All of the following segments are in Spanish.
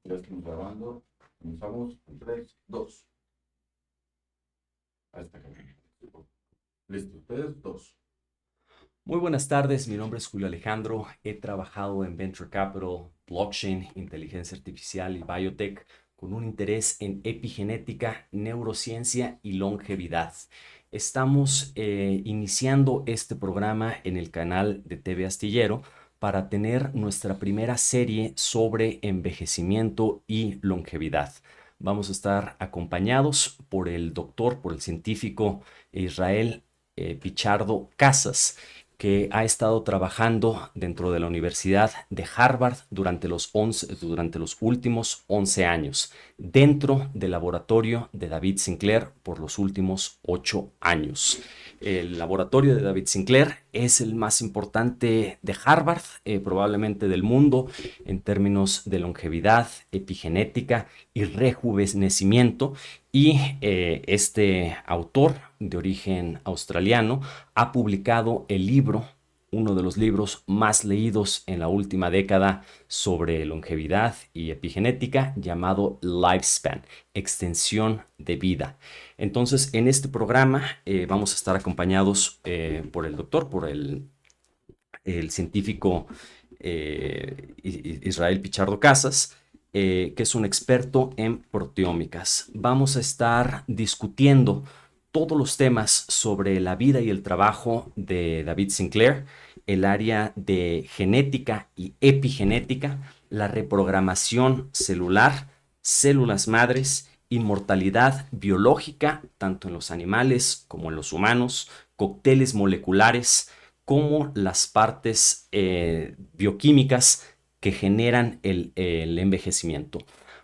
Ya estamos grabando. Comenzamos en 3, 2. Ahí está. Listo, 3, 2. Muy buenas tardes, mi nombre es Julio Alejandro. He trabajado en Venture Capital, Blockchain, inteligencia artificial y biotech con un interés en epigenética, neurociencia y longevidad. Estamos iniciando este programa en el canal de TV Astillero para tener nuestra primera serie sobre envejecimiento y longevidad. Vamos a estar acompañados por el científico Israel Pichardo Casas, que ha estado trabajando dentro de la Universidad de Harvard durante los últimos 11 años, dentro del laboratorio de David Sinclair por los últimos 8 años. El laboratorio de David Sinclair es el más importante de Harvard, probablemente del mundo, en términos de longevidad, epigenética y rejuvenecimiento. Y este autor de origen australiano ha publicado el libro, uno de los libros más leídos en la última década sobre longevidad y epigenética, llamado Lifespan, extensión de vida. Entonces, en este programa vamos a estar acompañados por el doctor, el científico Israel Pichardo Casas, que es un experto en proteómicas. Vamos a estar discutiendo todos los temas sobre la vida y el trabajo de David Sinclair, el área de genética y epigenética, la reprogramación celular, células madres, inmortalidad biológica, tanto en los animales como en los humanos, cócteles moleculares, como las partes bioquímicas que generan el envejecimiento.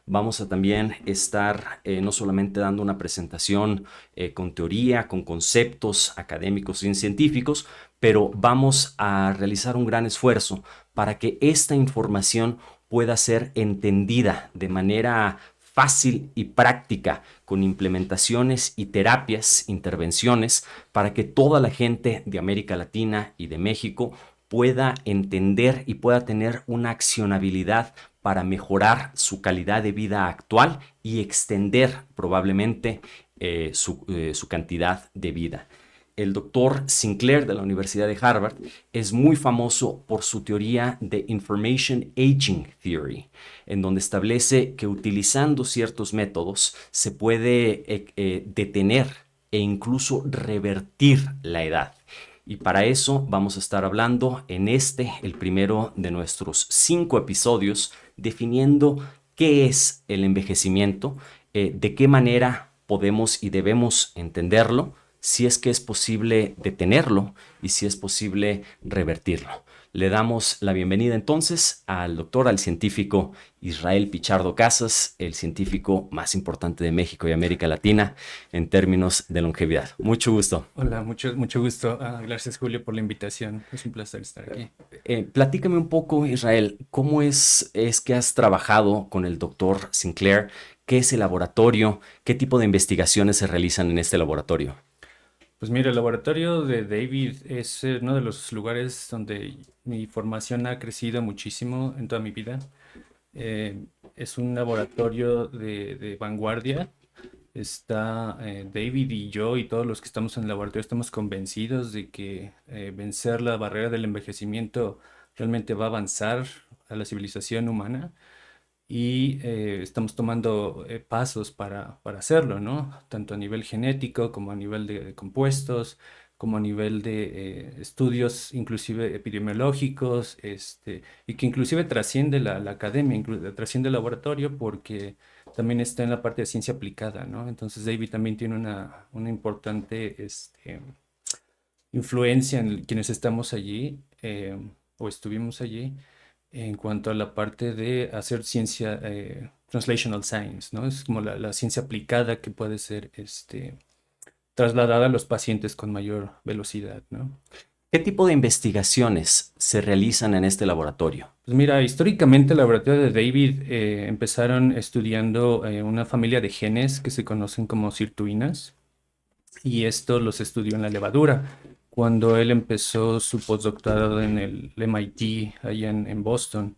Vamos a también estar no solamente dando una presentación con teoría, con conceptos académicos y científicos, pero vamos a realizar un gran esfuerzo para que esta información pueda ser entendida de manera fácil y práctica, con implementaciones y terapias, intervenciones, para que toda la gente de América Latina y de México pueda entender y pueda tener una accionabilidad para mejorar su calidad de vida actual y extender probablemente su cantidad de vida. El doctor Sinclair de la Universidad de Harvard es muy famoso por su teoría de Information Aging Theory, en donde establece que utilizando ciertos métodos se puede detener e incluso revertir la edad. Y para eso vamos a estar hablando en el primero de nuestros 5 episodios, definiendo qué es el envejecimiento, de qué manera podemos y debemos entenderlo, si es que es posible detenerlo y si es posible revertirlo. Le damos la bienvenida entonces al científico Israel Pichardo Casas, el científico más importante de México y América Latina en términos de longevidad. Mucho gusto. Hola, mucho gusto. Gracias, Julio, por la invitación. Es un placer estar aquí. Platícame un poco, Israel, ¿cómo es que has trabajado con el doctor Sinclair? ¿Qué es el laboratorio? ¿Qué tipo de investigaciones se realizan en este laboratorio? Pues mira, el laboratorio de David es uno de los lugares donde mi formación ha crecido muchísimo en toda mi vida. Es un laboratorio de vanguardia. Está David y yo y todos los que estamos en el laboratorio estamos convencidos de que vencer la barrera del envejecimiento realmente va a avanzar a la civilización humana. Y estamos tomando pasos para hacerlo, ¿no? Tanto a nivel genético como a nivel de compuestos, como a nivel de estudios inclusive epidemiológicos, y que inclusive trasciende la academia, trasciende el laboratorio porque también está en la parte de ciencia aplicada, ¿no? Entonces David también tiene una importante influencia en quienes estamos allí o estuvimos allí en cuanto a la parte de hacer ciencia, translational science, ¿no? Es como la ciencia aplicada que puede ser trasladada a los pacientes con mayor velocidad, ¿no? ¿Qué tipo de investigaciones se realizan en este laboratorio? Pues mira, históricamente el laboratorio de David empezaron estudiando una familia de genes que se conocen como sirtuinas y esto los estudió en la levadura. Cuando él empezó su postdoctorado en el MIT, allá en Boston,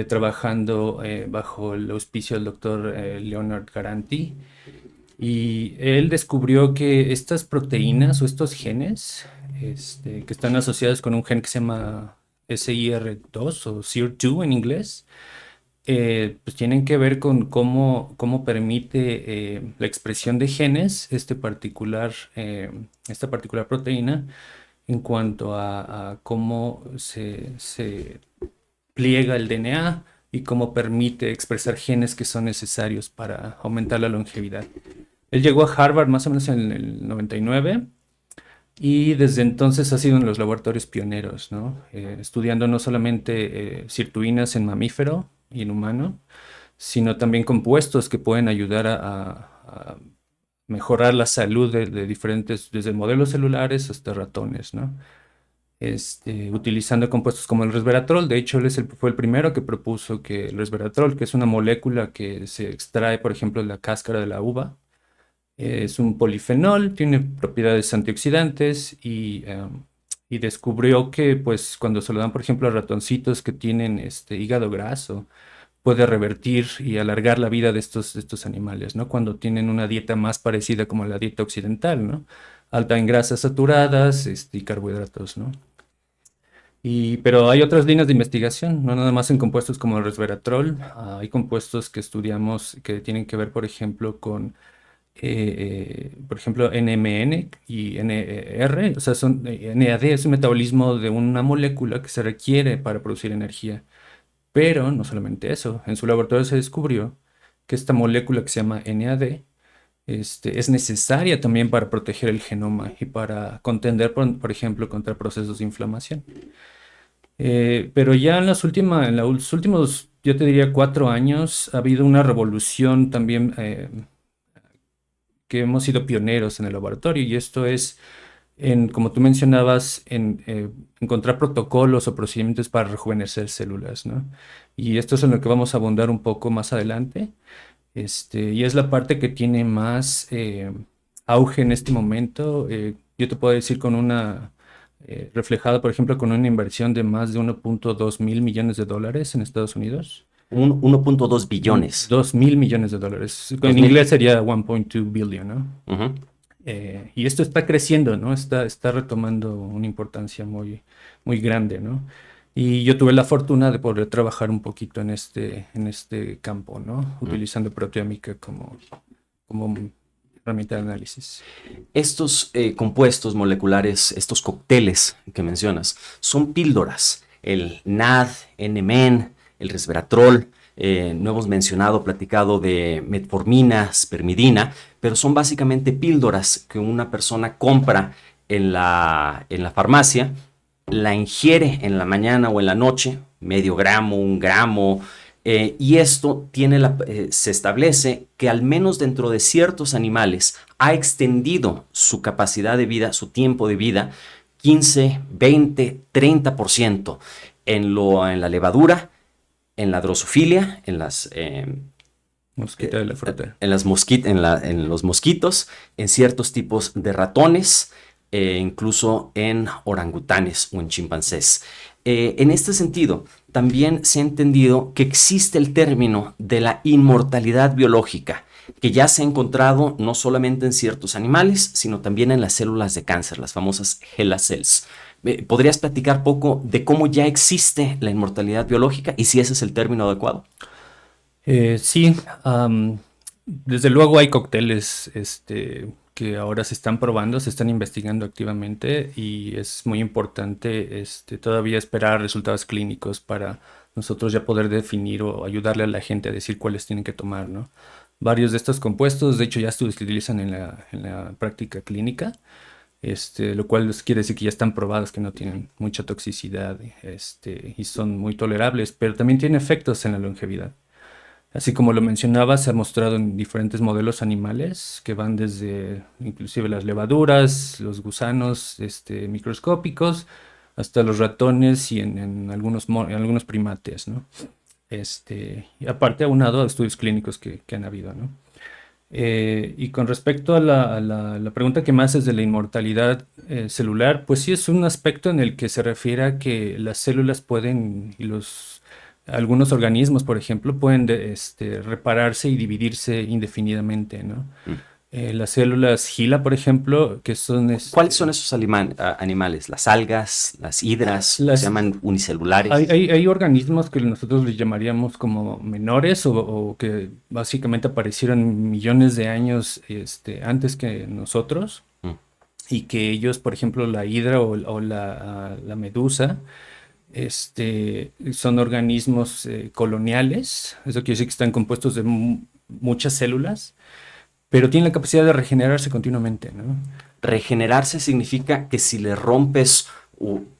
trabajando bajo el auspicio del doctor Leonard Garanti. Y él descubrió que estas proteínas o estos genes, que están asociados con un gen que se llama SIR2 o SIR2 en inglés, pues tienen que ver con cómo permite la expresión de genes, esta particular proteína, en cuanto a cómo se pliega el DNA y cómo permite expresar genes que son necesarios para aumentar la longevidad. Él llegó a Harvard más o menos en el 99 y desde entonces ha sido uno de los laboratorios pioneros, ¿no? Estudiando no solamente sirtuinas en mamífero y en humano, sino también compuestos que pueden ayudar a mejorar la salud de diferentes, desde modelos celulares hasta ratones, ¿no? Utilizando compuestos como el resveratrol. De hecho, él fue el primero que propuso que el resveratrol, que es una molécula que se extrae, por ejemplo, de la cáscara de la uva, es un polifenol, tiene propiedades antioxidantes y descubrió que pues cuando se lo dan, por ejemplo, a ratoncitos que tienen hígado graso, puede revertir y alargar la vida de estos animales, ¿no? Cuando tienen una dieta más parecida como la dieta occidental, ¿no? Alta en grasas saturadas, y carbohidratos, ¿no? Pero hay otras líneas de investigación, no nada más en compuestos como el resveratrol. Hay compuestos que estudiamos que tienen que ver, por ejemplo, con NMN y NR, o sea, NAD es un metabolismo de una molécula que se requiere para producir energía. Pero no solamente eso, en su laboratorio se descubrió que esta molécula que se llama NAD es necesaria también para proteger el genoma y para contender, por ejemplo, contra procesos de inflamación. Pero ya en los últimos, yo te diría 4 años, ha habido una revolución también que hemos sido pioneros en el laboratorio, y esto es, como tú mencionabas, en encontrar protocolos o procedimientos para rejuvenecer células, ¿no? Y esto es en lo que vamos a abundar un poco más adelante. Y es la parte que tiene más auge en este momento. Yo te puedo decir reflejada, por ejemplo, con una inversión de más de 1.2 mil millones de dólares en Estados Unidos. 1.2 billones. 2.000 millones de dólares. En 2.000. inglés sería 1.2 billion, ¿no? Ujú. Y esto está creciendo, ¿no? Está retomando una importancia muy, muy grande, ¿no? Y yo tuve la fortuna de poder trabajar un poquito en este campo, ¿no? Utilizando proteómica como herramienta de análisis. Estos compuestos moleculares, estos cócteles que mencionas, son píldoras. El NAD, NMN, el resveratrol, no hemos mencionado, platicado de metformina, spermidina, pero son básicamente píldoras que una persona compra en la farmacia, la ingiere en la mañana o en la noche, medio gramo, 1 gramo, y esto se establece que al menos dentro de ciertos animales ha extendido su capacidad de vida, su tiempo de vida, 15, 20, 30% en la levadura, en la drosofilia, en Mosquita de la fruta. en los mosquitos, en ciertos tipos de ratones, incluso en orangutanes o en chimpancés. En este sentido, también se ha entendido que existe el término de la inmortalidad biológica, que ya se ha encontrado no solamente en ciertos animales, sino también en las células de cáncer, las famosas HeLa cells. ¿Podrías platicar poco de cómo ya existe la inmortalidad biológica y si ese es el término adecuado? Sí, desde luego hay cócteles que ahora se están probando, se están investigando activamente, y es muy importante todavía esperar resultados clínicos para nosotros ya poder definir o ayudarle a la gente a decir cuáles tienen que tomar, ¿no? Varios de estos compuestos, de hecho, ya se utilizan en la práctica clínica, lo cual quiere decir que ya están probados, que no tienen mucha toxicidad, y son muy tolerables, pero también tienen efectos en la longevidad. Así como lo mencionaba, se ha mostrado en diferentes modelos animales que van desde inclusive las levaduras, los gusanos microscópicos, hasta los ratones y en algunos primates, ¿no? Y aparte aunado a estudios clínicos que han habido, ¿no? Y con respecto a la pregunta que me haces de la inmortalidad celular, pues sí es un aspecto en el que se refiere a que las células pueden, y los Algunos organismos, por ejemplo, pueden repararse y dividirse indefinidamente, ¿no? Mm. Las células HeLa, por ejemplo, que son ¿Cuáles son esos animales? ¿Las algas, las hidras, que se las, llaman unicelulares? hay organismos que nosotros les llamaríamos como menores o que básicamente aparecieron millones de años antes que nosotros Mm. y que ellos, por ejemplo, la hidra o la medusa, son organismos coloniales. Eso quiere decir que están compuestos de muchas células, pero tienen la capacidad de regenerarse continuamente, ¿no? Regenerarse significa que si le rompes,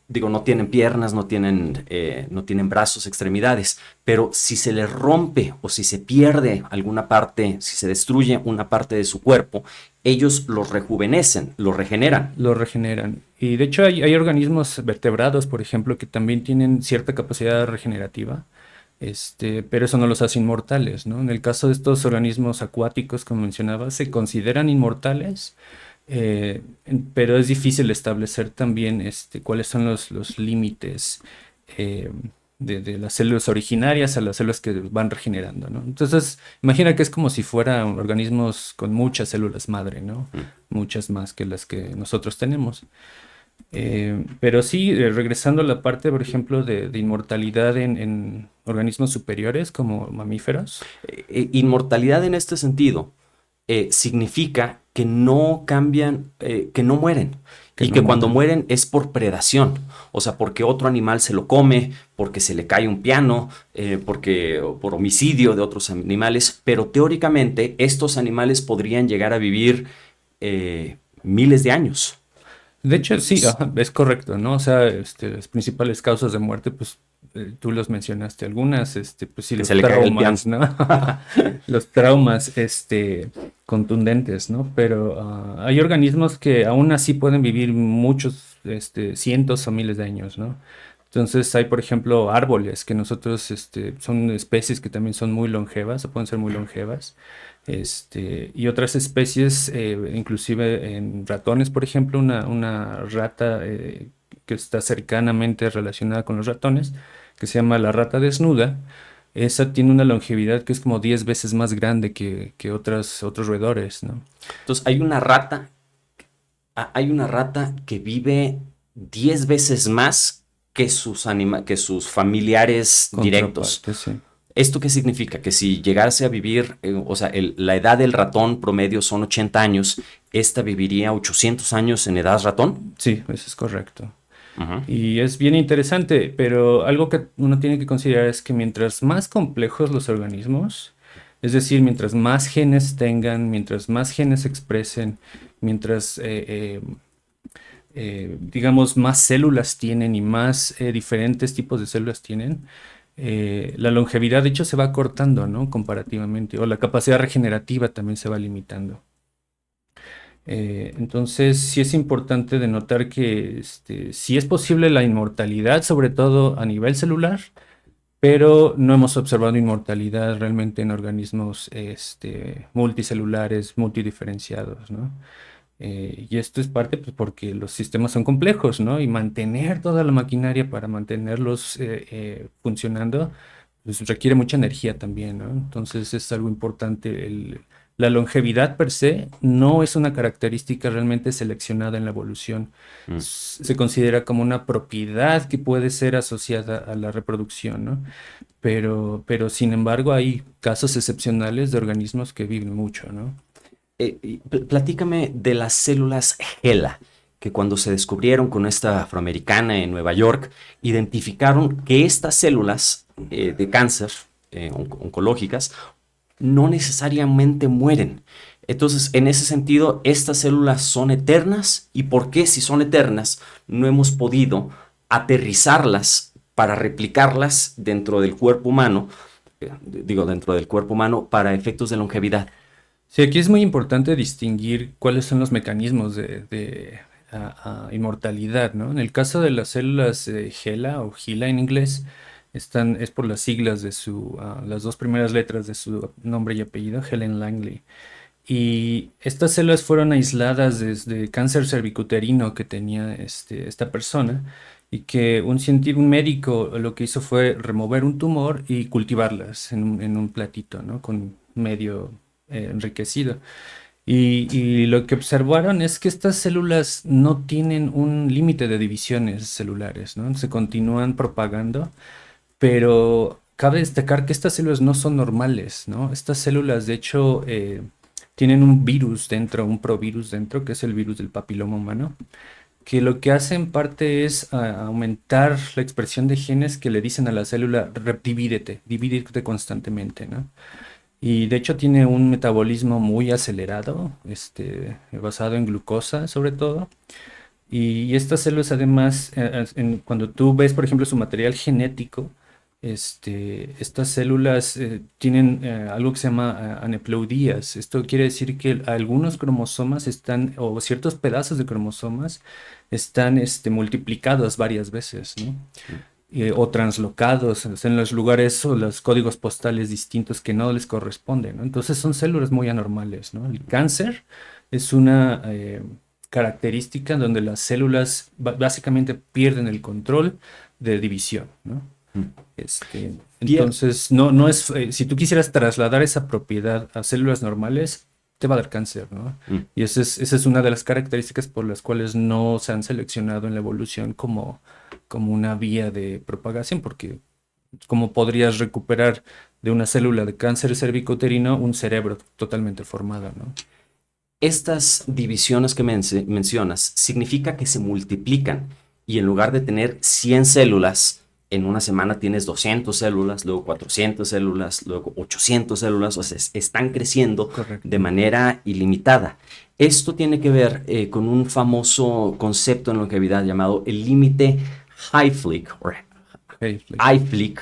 digo, no tienen piernas, no tienen brazos, extremidades, pero si se les rompe o si se pierde alguna parte, si se destruye una parte de su cuerpo, ellos los rejuvenecen, los regeneran. Lo regeneran. Y de hecho hay organismos vertebrados, por ejemplo, que también tienen cierta capacidad regenerativa, pero eso no los hace inmortales, ¿no? En el caso de estos organismos acuáticos, como mencionaba, se consideran inmortales, pero es difícil establecer también cuáles son los límites eh, de las células originarias a las células que van regenerando, ¿no? Entonces, imagina que es como si fueran organismos con muchas células madre, ¿no? Muchas más que las que nosotros tenemos. Pero sí, regresando a la parte, por ejemplo, de inmortalidad en organismos superiores como mamíferos. Inmortalidad en este sentido significa que no cambian, que no mueren. Que Y no que cuando mueren. mueren es por predación, o sea, porque otro animal se lo come, porque se le cae un piano, o por homicidio de otros animales, pero teóricamente estos animales podrían llegar a vivir miles de años. De hecho, sí, ajá, es correcto, ¿no? O sea, las principales causas de muerte, pues tú los mencionaste algunas, pues sí, Que los se le caiga el piano. traumas, ¿no? Los traumas, contundentes, ¿no? Pero hay organismos que aún así pueden vivir muchos, cientos o miles de años, ¿no? Entonces hay, por ejemplo, árboles que nosotros, son especies que también son muy longevas o pueden ser muy longevas. Y otras especies, inclusive en ratones, por ejemplo, una rata que está cercanamente relacionada con los ratones, que se llama la rata desnuda, esa tiene una longevidad que es como 10 veces más grande que otros roedores, ¿no? Entonces hay una rata que vive 10 veces más que sus familiares directos. Contraparte, sí. ¿Esto qué significa? Que si llegase a vivir, o sea, la edad del ratón promedio son 80 años, esta viviría 800 años en edad ratón. Sí, eso es correcto. Ujú. Y es bien interesante, pero algo que uno tiene que considerar es que mientras más complejos los organismos, es decir, mientras más genes tengan, mientras más genes expresen, mientras, digamos, más células tienen y más diferentes tipos de células tienen, la longevidad de hecho se va cortando, ¿no? Comparativamente, o la capacidad regenerativa también se va limitando. Entonces, sí es importante de notar que sí es posible la inmortalidad, sobre todo a nivel celular, pero no hemos observado inmortalidad realmente en organismos multicelulares, multidiferenciados, ¿no? Y esto es parte pues, porque los sistemas son complejos, ¿no? Y mantener toda la maquinaria para mantenerlos funcionando, pues requiere mucha energía también, ¿no? Entonces es algo importante. La longevidad per se no es una característica realmente seleccionada en la evolución. Mm. Se considera como una propiedad que puede ser asociada a la reproducción, ¿no? Pero sin embargo hay casos excepcionales de organismos que viven mucho, ¿no? Platícame de las células HeLa, que cuando se descubrieron con esta afroamericana en Nueva York, identificaron que estas células de cáncer oncológicas no necesariamente mueren. Entonces, en ese sentido, estas células son eternas. ¿Y por qué, si son eternas, no hemos podido aterrizarlas para replicarlas dentro del cuerpo humano? Dentro del cuerpo humano para efectos de longevidad. Sí, aquí es muy importante distinguir cuáles son los mecanismos de inmortalidad, ¿no? En el caso de las células HeLa o HeLa en inglés, es por las siglas de las dos primeras letras de su nombre y apellido, Helen Langley. Y estas células fueron aisladas desde cáncer cervicuterino que tenía esta persona y que un médico lo que hizo fue remover un tumor y cultivarlas en un platito, ¿no? Con medio enriquecido. Y lo que observaron es que estas células no tienen un límite de divisiones celulares, ¿no? Se continúan propagando, pero cabe destacar que estas células no son normales, ¿no? Estas células, de hecho, tienen un virus dentro, un provirus dentro, que es el virus del papiloma humano, que lo que hace en parte es aumentar la expresión de genes que le dicen a la célula, divídete constantemente, ¿no? Y de hecho tiene un metabolismo muy acelerado, basado en glucosa sobre todo. Y estas células además, cuando tú ves, por ejemplo, su material genético, estas células tienen algo que se llama aneuploidías. Esto quiere decir que algunos cromosomas están, o ciertos pedazos de cromosomas, están multiplicados varias veces, ¿no? O translocados, o sea, en los lugares o los códigos postales distintos que no les corresponden, ¿no? Entonces son células muy anormales, ¿no? El cáncer es una característica donde las células básicamente pierden el control de división, ¿no? Mm. Pierre, Entonces, no es, si tú quisieras trasladar esa propiedad a células normales, te va a dar cáncer, ¿no? mm. Y esa es una de las características por las cuales no se han seleccionado en la evolución como una vía de propagación, porque como podrías recuperar de una célula de cáncer cervicouterino un cerebro totalmente formado, ¿no? Estas divisiones que mencionas significa que se multiplican y en lugar de tener 100 células, en una semana tienes 200 células, luego 400 células, luego 800 células, o sea, están creciendo Correcto. de manera ilimitada. Esto tiene que ver con un famoso concepto en longevidad llamado el límite Hayflick, o Hayflick,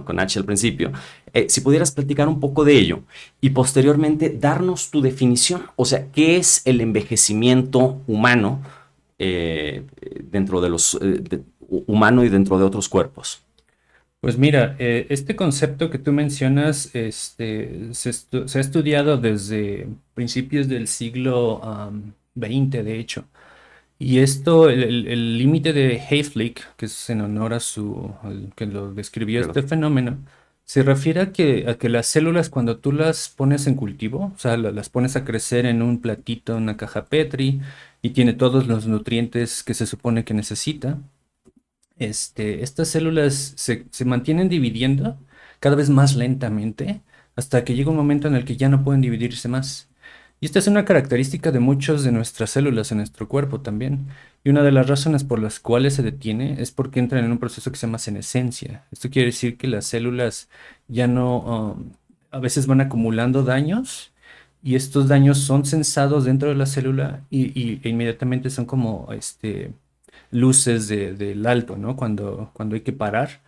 con H al principio. Si pudieras platicar un poco de ello y posteriormente darnos tu definición, o sea, ¿qué es el envejecimiento humano dentro de humano y dentro de otros cuerpos? Pues mira, este concepto que tú mencionas, se ha estudiado desde principios del siglo XX, de hecho. Y esto, el límite de Hayflick, que es en honor al que lo describió Claro. este fenómeno, se refiere a que las células cuando tú las pones en cultivo, o sea, las pones a crecer en un platito, en una caja Petri, y tiene todos los nutrientes que se supone que necesita, estas células se mantienen dividiendo cada vez más lentamente hasta que llega un momento en el que ya no pueden dividirse más. Y esta es una característica de muchas de nuestras células en nuestro cuerpo también. Y una de las razones por las cuales se detiene es porque entran en un proceso que se llama senescencia. Esto quiere decir que las células ya no, a veces van acumulando daños y estos daños son sensados dentro de la célula e inmediatamente son como luces del alto, ¿no? Cuando hay que parar,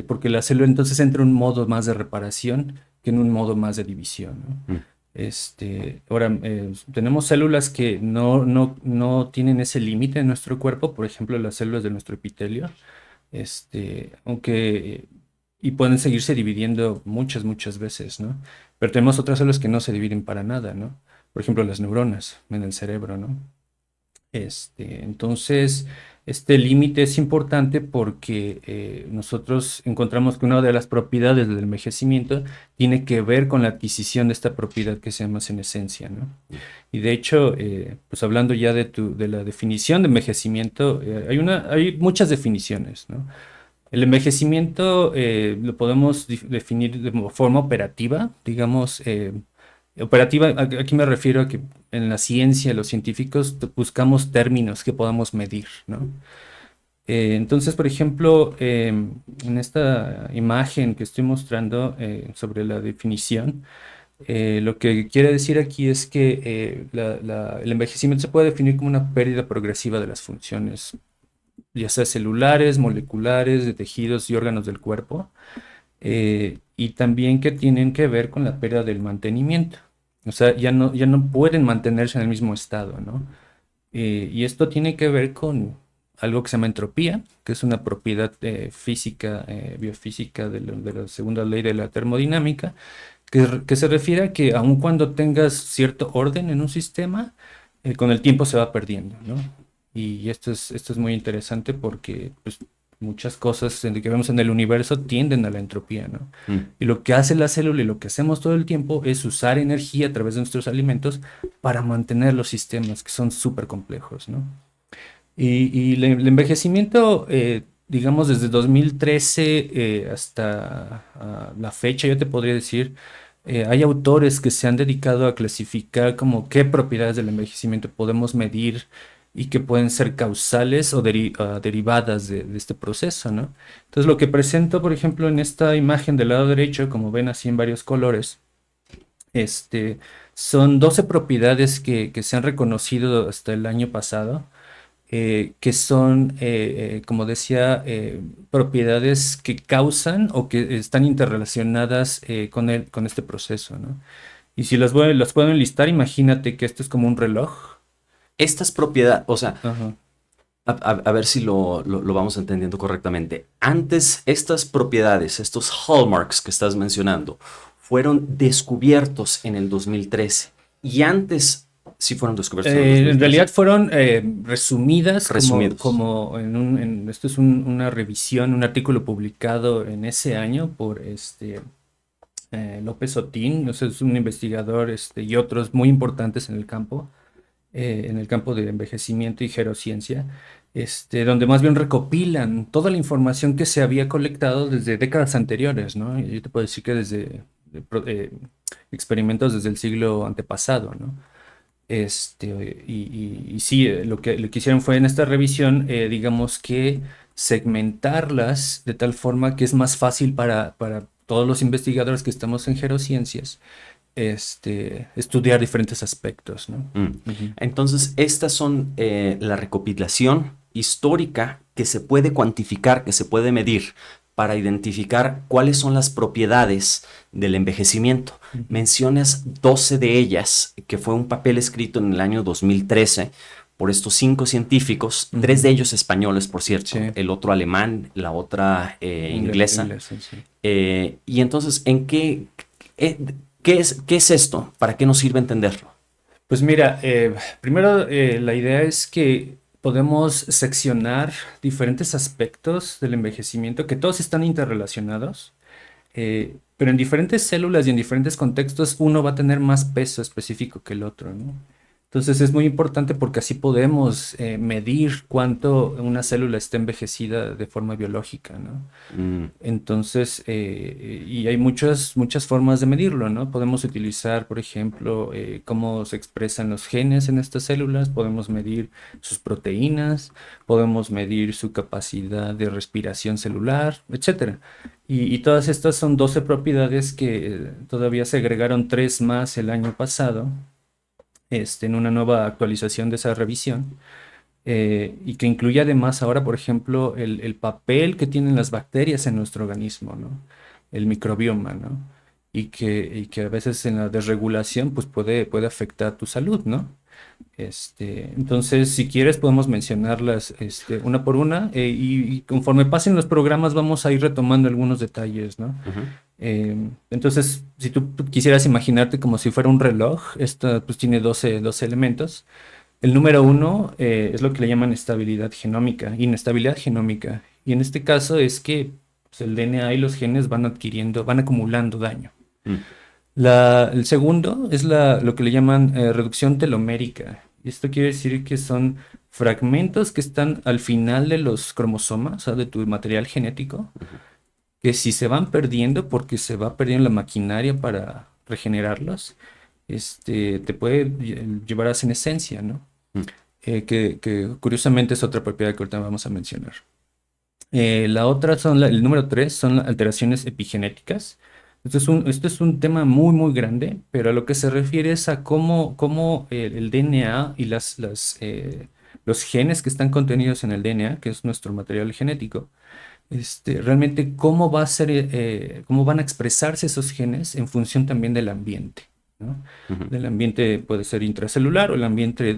porque la célula entonces entra en un modo más de reparación que en un modo más de división, ¿no? Mm. Ahora, tenemos células que no tienen ese límite en nuestro cuerpo, por ejemplo, las células de nuestro epitelio, aunque, y pueden seguirse dividiendo muchas veces, ¿no? Pero tenemos otras células que no se dividen para nada, ¿no? Por ejemplo, las neuronas en el cerebro, ¿no? Entonces, este límite es importante porque nosotros encontramos que una de las propiedades del envejecimiento tiene que ver con la adquisición de esta propiedad que se llama senescencia, ¿no? Y de hecho, pues hablando ya de la definición de envejecimiento, hay muchas definiciones, ¿no? El envejecimiento lo podemos definir de forma operativa, digamos, operativa, aquí me refiero a que en la ciencia, los científicos buscamos términos que podamos medir, ¿no? Entonces, por ejemplo, en esta imagen que estoy mostrando sobre la definición, lo que quiere decir aquí es que el envejecimiento se puede definir como una pérdida progresiva de las funciones, ya sea celulares, moleculares, de tejidos y órganos del cuerpo, y también que tienen que ver con la pérdida del mantenimiento. O sea, ya no pueden mantenerse en el mismo estado, ¿no? Y esto tiene que ver con algo que se llama entropía, que es una propiedad física, biofísica de la segunda ley de la termodinámica, que se refiere a que aun cuando tengas cierto orden en un sistema, con el tiempo se va perdiendo, ¿no? Y esto es muy interesante porque pues, muchas cosas que vemos en el universo tienden a la entropía, ¿no? Mm. Y lo que hace la célula y lo que hacemos todo el tiempo es usar energía a través de nuestros alimentos para mantener los sistemas que son súper complejos, ¿no? El envejecimiento, digamos, desde 2013 hasta la fecha, yo te podría decir, hay autores que se han dedicado a clasificar como qué propiedades del envejecimiento podemos medir y que pueden ser causales o derivadas de este proceso, ¿no? Entonces, lo que presento, por ejemplo, en esta imagen del lado derecho, como ven así en varios colores, este, son 12 propiedades que se han reconocido hasta el año pasado que son, como decía, propiedades que causan o que están interrelacionadas con este proceso, ¿no? Y si las puedo enlistar, imagínate que esto es como un reloj. Estas propiedades, o sea, Ajá. a ver si lo vamos entendiendo correctamente. Antes, estas propiedades, estos hallmarks que estás mencionando, fueron descubiertos en el 2013. Y antes sí fueron descubiertos en el En 2013. realidad fueron resumidas Resumidos. como esto es una revisión, un artículo publicado en ese año por López Otín, o sea, es un investigador y otros muy importantes en el campo de envejecimiento y gerociencia, donde más bien recopilan toda la información que se había colectado desde décadas anteriores, ¿no? Y yo te puedo decir que desde experimentos desde el siglo antepasado, ¿no? Y sí, lo que hicieron fue en esta revisión, digamos que segmentarlas de tal forma que es más fácil para todos los investigadores que estamos en gerociencias, estudiar diferentes aspectos, ¿no? Mm. Ujú. Entonces, estas son la recopilación histórica que se puede cuantificar, que se puede medir para identificar cuáles son las propiedades del envejecimiento. Ujú. Mencionas 12 de ellas, que fue un papel escrito en el año 2013 por estos 5 científicos, Ujú. 3 de ellos españoles, por cierto, Sí. el otro alemán, la otra inglesa. Inglesa, sí. Y entonces, eh, ¿qué es esto? ¿Para qué nos sirve entenderlo? Pues mira, primero la idea es que podemos seccionar diferentes aspectos del envejecimiento, que todos están interrelacionados, pero en diferentes células y en diferentes contextos uno va a tener más peso específico que el otro, ¿no? Entonces es muy importante porque así podemos medir cuánto una célula está envejecida de forma biológica, ¿no? Mm. Entonces, y hay muchas formas de medirlo, ¿no? Podemos utilizar, por ejemplo, cómo se expresan los genes en estas células, podemos medir sus proteínas, podemos medir su capacidad de respiración celular, etcétera. Y todas estas son 12 propiedades que todavía se agregaron 3 más el año pasado, en una nueva actualización de esa revisión y que incluye además ahora, por ejemplo, el papel que tienen las bacterias en nuestro organismo, ¿no? El microbioma, ¿no? Y que a veces en la desregulación pues puede afectar tu salud, ¿no? Entonces, si quieres, podemos mencionarlas una por una y conforme pasen los programas vamos a ir retomando algunos detalles, ¿no? Ujú. Entonces, si tú quisieras imaginarte como si fuera un reloj, esta pues tiene 12 elementos. El número uno es lo que le llaman estabilidad genómica, inestabilidad genómica. Y en este caso es que pues, el DNA y los genes van acumulando daño. Mm. El segundo es lo que le llaman reducción telomérica. Y esto quiere decir que son fragmentos que están al final de los cromosomas, o sea, de tu material genético, que si se van perdiendo porque se va perdiendo la maquinaria para regenerarlos, te puede llevar a senescencia, ¿no? Mm. Que curiosamente es otra propiedad que ahorita vamos a mencionar. La otra el número 3 son las alteraciones epigenéticas. Esto es un tema muy, muy grande, pero a lo que se refiere es a cómo el DNA y los genes que están contenidos en el DNA, que es nuestro material genético, realmente cómo van a expresarse esos genes en función también del ambiente, ¿no? Ujú. El ambiente puede ser intracelular o el ambiente,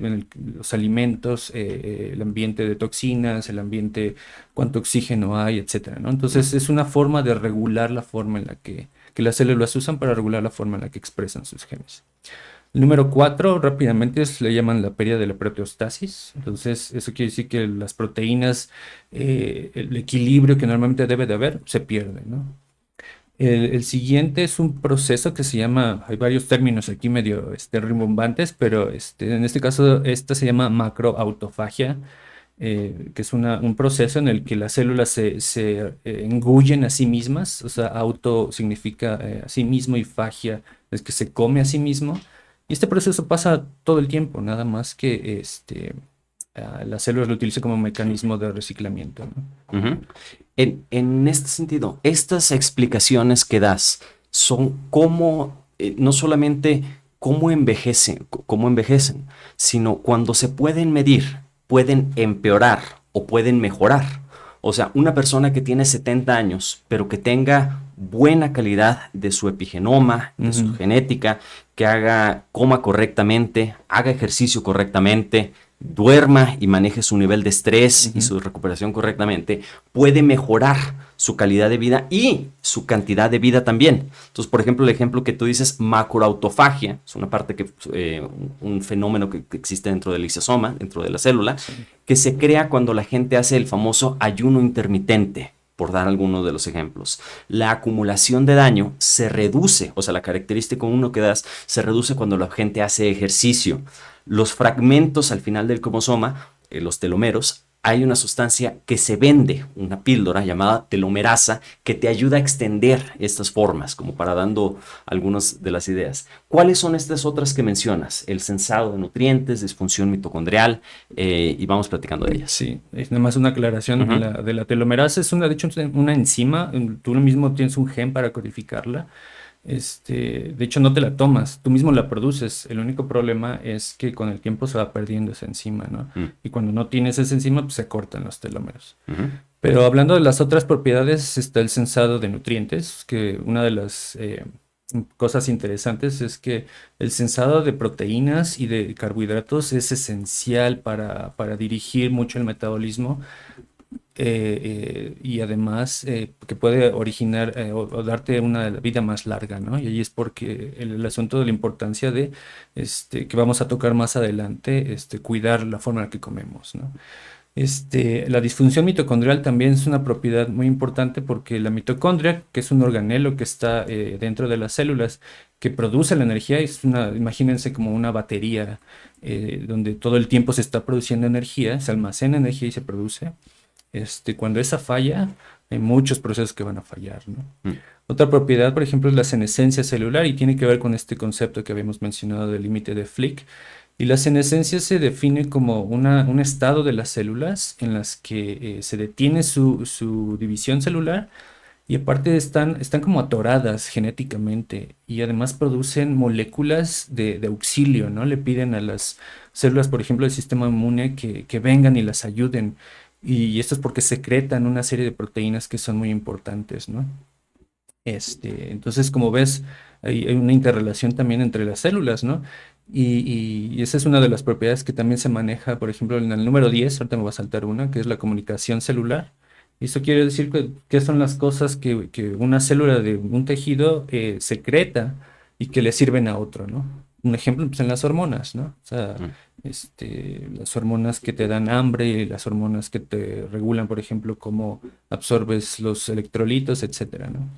los alimentos, el ambiente de toxinas, el ambiente, cuánto oxígeno hay, etcétera, ¿no? Entonces es una forma de regular la forma en la que las células usan para regular la forma en la que expresan sus genes. El número 4 rápidamente le llaman la pérdida de la proteostasis. Entonces, eso quiere decir que las proteínas, el equilibrio que normalmente debe de haber, se pierde, ¿no? El siguiente es un proceso que se llama, hay varios términos aquí medio rimbombantes, pero en este caso esta se llama macroautofagia, que es un proceso en el que las células se engullen a sí mismas, o sea, auto significa a sí mismo y fagia es que se come a sí mismo. Y este proceso pasa todo el tiempo, nada más que las células lo utilizan como mecanismo de reciclamiento, ¿no? Ujú. En este sentido, estas explicaciones que das son cómo, no solamente cómo envejecen, sino cuando se pueden medir, pueden empeorar o pueden mejorar. O sea, una persona que tiene 70 años, pero que tenga buena calidad de su epigenoma, de su Ujú. genética, que coma correctamente, haga ejercicio correctamente, duerma y maneje su nivel de estrés y Ujú. su recuperación correctamente, puede mejorar su calidad de vida y su cantidad de vida también. Entonces, por ejemplo, el ejemplo que tú dices, macroautofagia, es una parte un fenómeno que existe dentro del lisosoma, dentro de la célula, Sí. que se crea cuando la gente hace el famoso ayuno intermitente, por dar algunos de los ejemplos. La acumulación de daño se reduce, o sea, la característica uno que das se reduce cuando la gente hace ejercicio. Los fragmentos al final del cromosoma, los telomeros, hay una sustancia que se vende, una píldora llamada telomerasa, que te ayuda a extender estas formas, como para dando algunas de las ideas. ¿Cuáles son estas otras que mencionas? El sensado de nutrientes, disfunción mitocondrial, y vamos platicando de ellas. Sí, es nada más una aclaración Ujú. de la telomerasa, de hecho, una enzima, tú mismo tienes un gen para codificarla. De hecho, no te la tomas, tú mismo la produces. El único problema es que con el tiempo se va perdiendo esa enzima, ¿no? Mm. Y cuando no tienes esa enzima, pues se cortan los telómeros. Ujú. Pero hablando de las otras propiedades, está el sensado de nutrientes, que una de las cosas interesantes es que el sensado de proteínas y de carbohidratos es esencial para dirigir mucho el metabolismo, y además que puede originar o darte una vida más larga, ¿no? Y ahí es porque el asunto de la importancia de, que vamos a tocar más adelante, cuidar la forma en la que comemos, ¿no? La disfunción mitocondrial también es una propiedad muy importante porque la mitocondria, que es un organelo que está dentro de las células, que produce la energía, imagínense como una batería donde todo el tiempo se está produciendo energía, se almacena energía y se produce. Cuando esa falla, hay muchos procesos que van a fallar, ¿no? Mm. Otra propiedad, por ejemplo, es la senescencia celular y tiene que ver con este concepto que habíamos mencionado del límite de Flick. Y la senescencia se define como un estado de las células en las que se detiene su división celular y aparte están como atoradas genéticamente y además producen moléculas de auxilio, ¿no? Le piden a las células, por ejemplo, del sistema inmune que vengan y las ayuden. Y esto es porque secretan una serie de proteínas que son muy importantes, ¿no? Entonces, como ves, hay una interrelación también entre las células, ¿no? Y esa es una de las propiedades que también se maneja, por ejemplo, en el número 10 ahorita me va a saltar una, que es la comunicación celular. Y eso quiere decir que son las cosas que una célula de un tejido secreta y que le sirven a otro, ¿no? Un ejemplo, pues en las hormonas, ¿no? O sea, Mm. las hormonas que te dan hambre, las hormonas que te regulan, por ejemplo, cómo absorbes los electrolitos, etcétera, ¿no?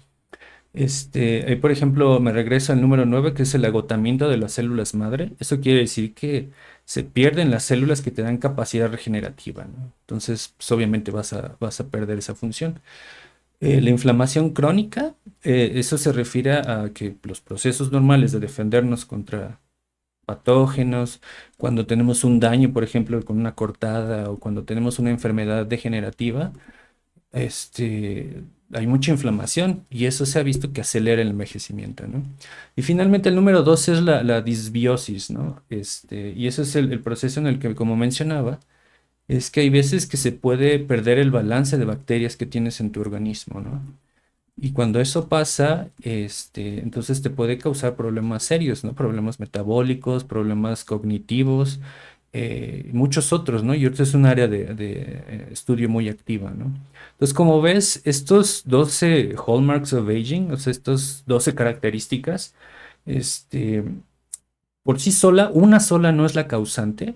Ahí, por ejemplo, me regreso al número 9 que es el agotamiento de las células madre. Eso quiere decir que se pierden las células que te dan capacidad regenerativa, ¿no? Entonces, pues, obviamente vas a perder esa función. La inflamación crónica, eso se refiere a que los procesos normales de defendernos contra patógenos, cuando tenemos un daño, por ejemplo, con una cortada o cuando tenemos una enfermedad degenerativa, hay mucha inflamación y eso se ha visto que acelera el envejecimiento, ¿no? Y finalmente el número 2 es la disbiosis, ¿no? Y ese es el proceso en el que, como mencionaba, es que hay veces que se puede perder el balance de bacterias que tienes en tu organismo, ¿no? Y cuando eso pasa, entonces te puede causar problemas serios, ¿no? Problemas metabólicos, problemas cognitivos, muchos otros, ¿no? Y ahorita es un área de estudio muy activa, ¿no? Entonces, como ves, estos 12 hallmarks of aging, o sea, estas 12 características, este, por sí sola, una sola no es la causante,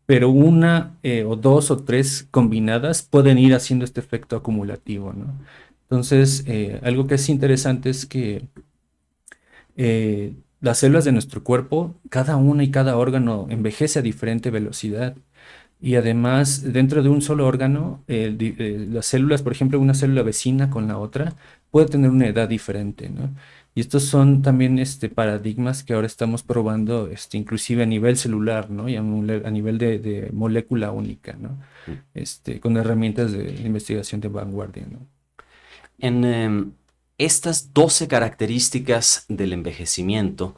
pero una o dos o tres combinadas pueden ir haciendo este efecto acumulativo, ¿no? Entonces, algo que es interesante es que las células de nuestro cuerpo, cada una y cada órgano envejece a diferente velocidad. Y además, dentro de un solo órgano, las células, por ejemplo, una célula vecina con la otra, puede tener una edad diferente, ¿no? Y estos son también paradigmas que ahora estamos probando, inclusive a nivel celular, ¿no? Y a nivel de molécula única, ¿no? Con herramientas de investigación de vanguardia, ¿no? En estas 12 características del envejecimiento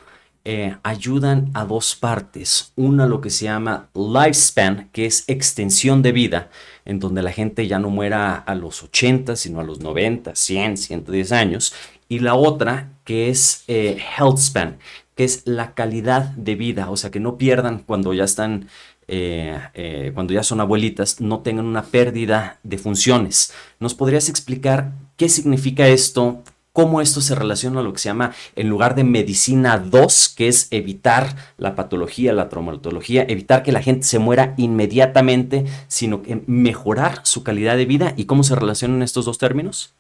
ayudan a dos partes. Una, lo que se llama lifespan, que es extensión de vida, en donde la gente ya no muera a los 80, sino a los 90, 100, 110 años. Y la otra, que es health span, que es la calidad de vida, o sea, que no pierdan cuando ya están cuando ya son abuelitas, no tengan una pérdida de funciones. ¿Nos podrías explicar qué significa esto? ¿Cómo esto se relaciona a lo que se llama, en lugar de medicina 2, que es evitar la patología, la traumatología, evitar que la gente se muera inmediatamente, sino que mejorar su calidad de vida? ¿Y cómo se relacionan estos dos términos?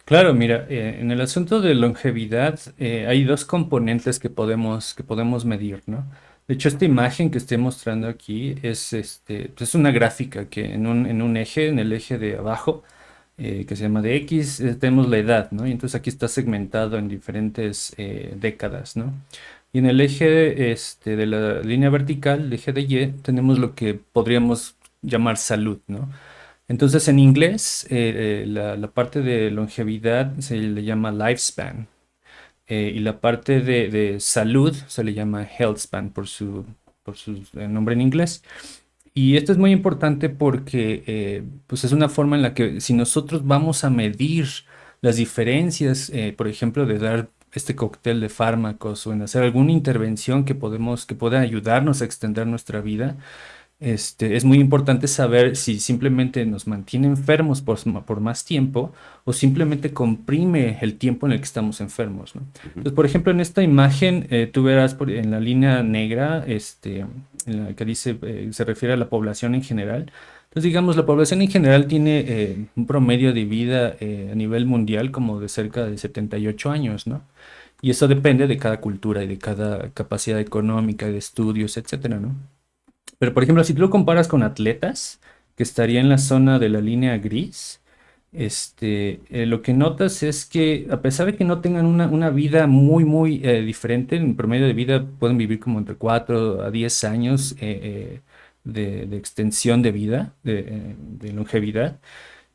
Claro, mira, en el asunto de longevidad hay dos componentes que podemos medir, ¿no? De hecho, esta imagen que estoy mostrando aquí pues es una gráfica que en un eje, en el eje de abajo, que se llama de X, tenemos la edad, ¿no? Y entonces aquí está segmentado en diferentes décadas, ¿no? Y en el eje de la línea vertical, el eje de Y, tenemos lo que podríamos llamar salud, ¿no? Entonces, en inglés, la parte de longevidad se le llama lifespan, y la parte de salud se le llama healthspan por su nombre en inglés. Y esto es muy importante porque pues es una forma en la que si nosotros vamos a medir las diferencias, por ejemplo, de dar este cóctel de fármacos o en hacer alguna intervención que pueda ayudarnos a extender nuestra vida, es muy importante saber si simplemente nos mantiene enfermos por más tiempo o simplemente comprime el tiempo en el que estamos enfermos, ¿no? Entonces, por ejemplo, en esta imagen, tú verás en la línea negra, en la que dice, se refiere a la población en general. Entonces, digamos, la población en general tiene un promedio de vida a nivel mundial como de cerca de 78 años, ¿no? Y eso depende de cada cultura y de cada capacidad económica, de estudios, etcétera, ¿no? Pero, por ejemplo, si tú lo comparas con atletas, que estaría en la zona de la línea gris, lo que notas es que a pesar de que no tengan una vida muy diferente, en promedio de vida pueden vivir como entre 4 a 10 años de extensión de vida, de longevidad.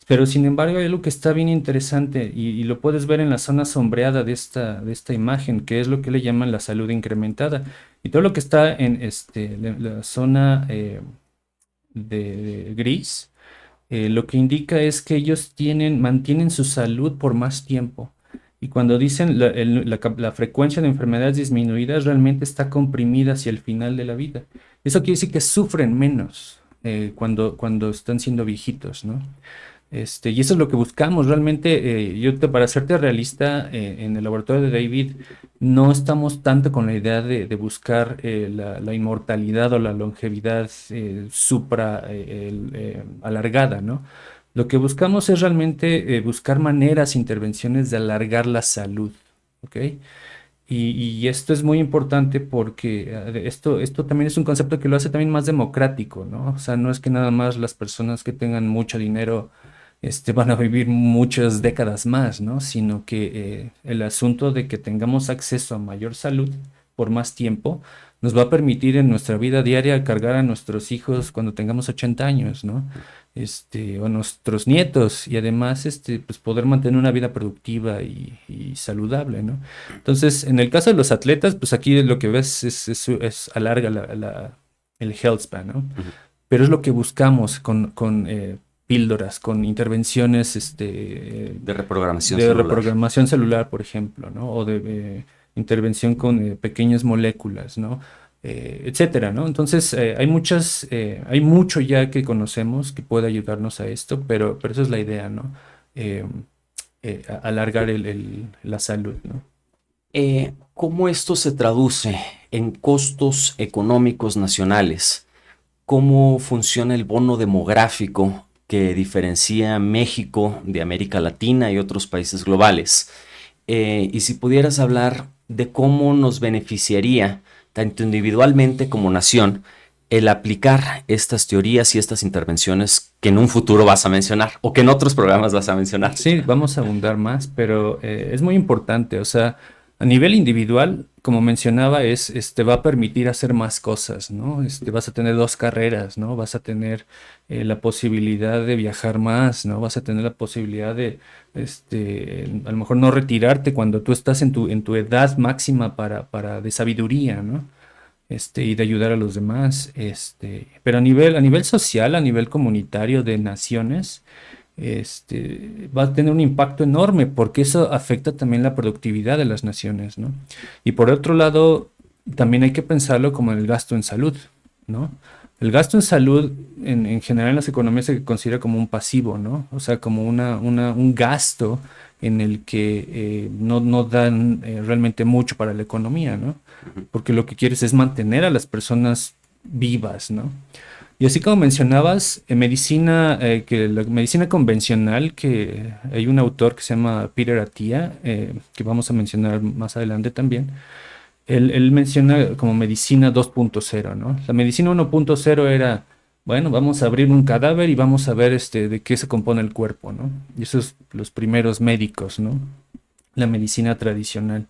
Pero sin embargo hay algo que está bien interesante y lo puedes ver en la zona sombreada de esta imagen, que es lo que le llaman la salud incrementada. Y todo lo que está en la zona de gris, lo que indica es que ellos mantienen su salud por más tiempo. Y cuando dicen la frecuencia de enfermedades disminuidas, realmente está comprimida hacia el final de la vida. Eso quiere decir que sufren menos cuando están siendo viejitos, ¿no? Y eso es lo que buscamos. Realmente, para serte realista, en el laboratorio de David no estamos tanto con la idea de buscar la inmortalidad o la longevidad alargada, ¿no? Lo que buscamos es realmente buscar maneras, intervenciones de alargar la salud, ¿ok? Y esto es muy importante porque esto también es un concepto que lo hace también más democrático, ¿no? O sea, no es que nada más las personas que tengan mucho dinero van a vivir muchas décadas más, ¿no? Sino que el asunto de que tengamos acceso a mayor salud por más tiempo nos va a permitir en nuestra vida diaria cargar a nuestros hijos cuando tengamos 80 años, ¿no? O a nuestros nietos y además pues poder mantener una vida productiva y saludable, ¿no? Entonces, en el caso de los atletas, pues aquí lo que ves es alarga el health span, ¿no? Ujú. Pero es lo que buscamos con píldoras, con intervenciones De reprogramación de celular. reprogramación celular, por ejemplo, ¿no? O de intervención con pequeñas moléculas, ¿no? Etcétera, ¿no? Entonces, hay mucho ya que conocemos que puede ayudarnos a esto, pero esa es la idea, ¿no? Alargar la salud, ¿no? ¿Cómo esto se traduce en costos económicos nacionales, ¿cómo funciona el bono demográfico que diferencia México de América Latina y otros países globales? Y si pudieras hablar de cómo nos beneficiaría, tanto individualmente como nación, el aplicar estas teorías y estas intervenciones que en un futuro vas a mencionar o que en otros programas vas a mencionar. Sí, vamos a abundar más, pero es muy importante. O sea, a nivel individual, como mencionaba, va a permitir hacer más cosas, ¿no? Vas a tener dos carreras, ¿no? Vas a tener la posibilidad de viajar más, ¿no? Vas a tener la posibilidad de, a lo mejor no retirarte cuando tú estás en tu edad máxima de sabiduría, ¿no? Y de ayudar a los demás, pero a nivel social, a nivel comunitario de naciones, va a tener un impacto enorme porque eso afecta también la productividad de las naciones, ¿no? Y por otro lado, también hay que pensarlo como el gasto en salud, ¿no? El gasto en salud, en general en las economías se considera como un pasivo, ¿no? O sea, como un gasto en el que no dan realmente mucho para la economía, ¿no? Porque lo que quieres es mantener a las personas vivas, ¿no? Y así como mencionabas, en medicina, que la medicina convencional, que hay un autor que se llama Peter Attia, que vamos a mencionar más adelante también, él menciona como medicina 2.0, ¿no? La medicina 1.0 era, bueno, vamos a abrir un cadáver y vamos a ver de qué se compone el cuerpo, ¿no? Y esos los primeros médicos, ¿no? La medicina tradicional.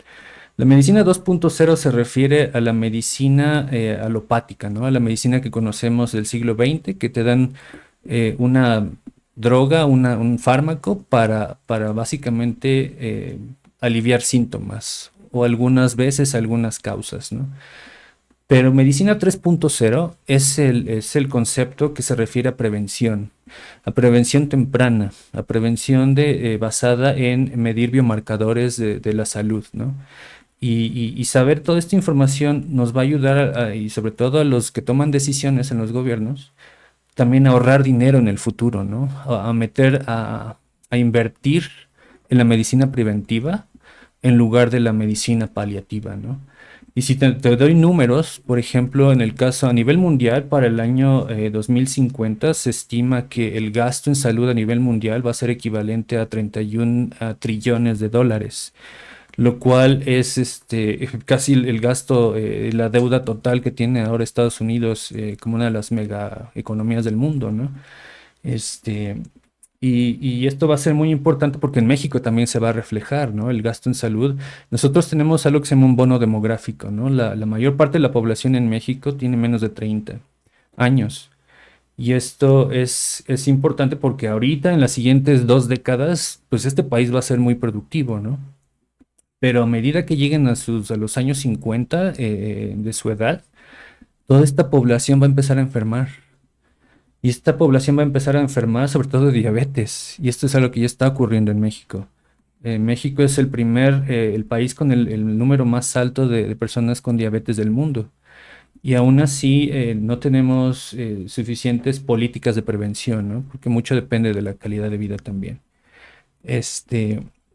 La medicina 2.0 se refiere a la medicina alopática, ¿no? A la medicina que conocemos del siglo XX, que te dan una droga, un fármaco para básicamente aliviar síntomas o algunas veces algunas causas, ¿no? Pero medicina 3.0 es el concepto que se refiere a prevención temprana, a prevención basada en medir biomarcadores de la salud, ¿no? Y saber toda esta información nos va a ayudar, y sobre todo a los que toman decisiones en los gobiernos, también a ahorrar dinero en el futuro, ¿no? A invertir en la medicina preventiva en lugar de la medicina paliativa, ¿no? Y si te doy números, por ejemplo, en el caso a nivel mundial, para el año 2050 se estima que el gasto en salud a nivel mundial va a ser equivalente a 31 trillones de dólares, lo cual es casi el gasto, la deuda total que tiene ahora Estados Unidos como una de las mega economías del mundo, ¿no? Este, y esto va a ser muy importante porque en México también se va a reflejar, ¿no? El gasto en salud. Nosotros tenemos algo que se llama un bono demográfico, ¿no? La mayor parte de la población en México tiene menos de 30 años. Y esto es importante porque ahorita, en las siguientes 2 décadas, pues este país va a ser muy productivo, ¿no? Pero a medida que lleguen a los años 50 de su edad, toda esta población va a empezar a enfermar. Y esta población va a empezar a enfermar sobre todo de diabetes. Y esto es algo que ya está ocurriendo en México. México es el país con el número más alto de personas con diabetes del mundo. Y aún así no tenemos suficientes políticas de prevención, ¿no? Porque mucho depende de la calidad de vida también.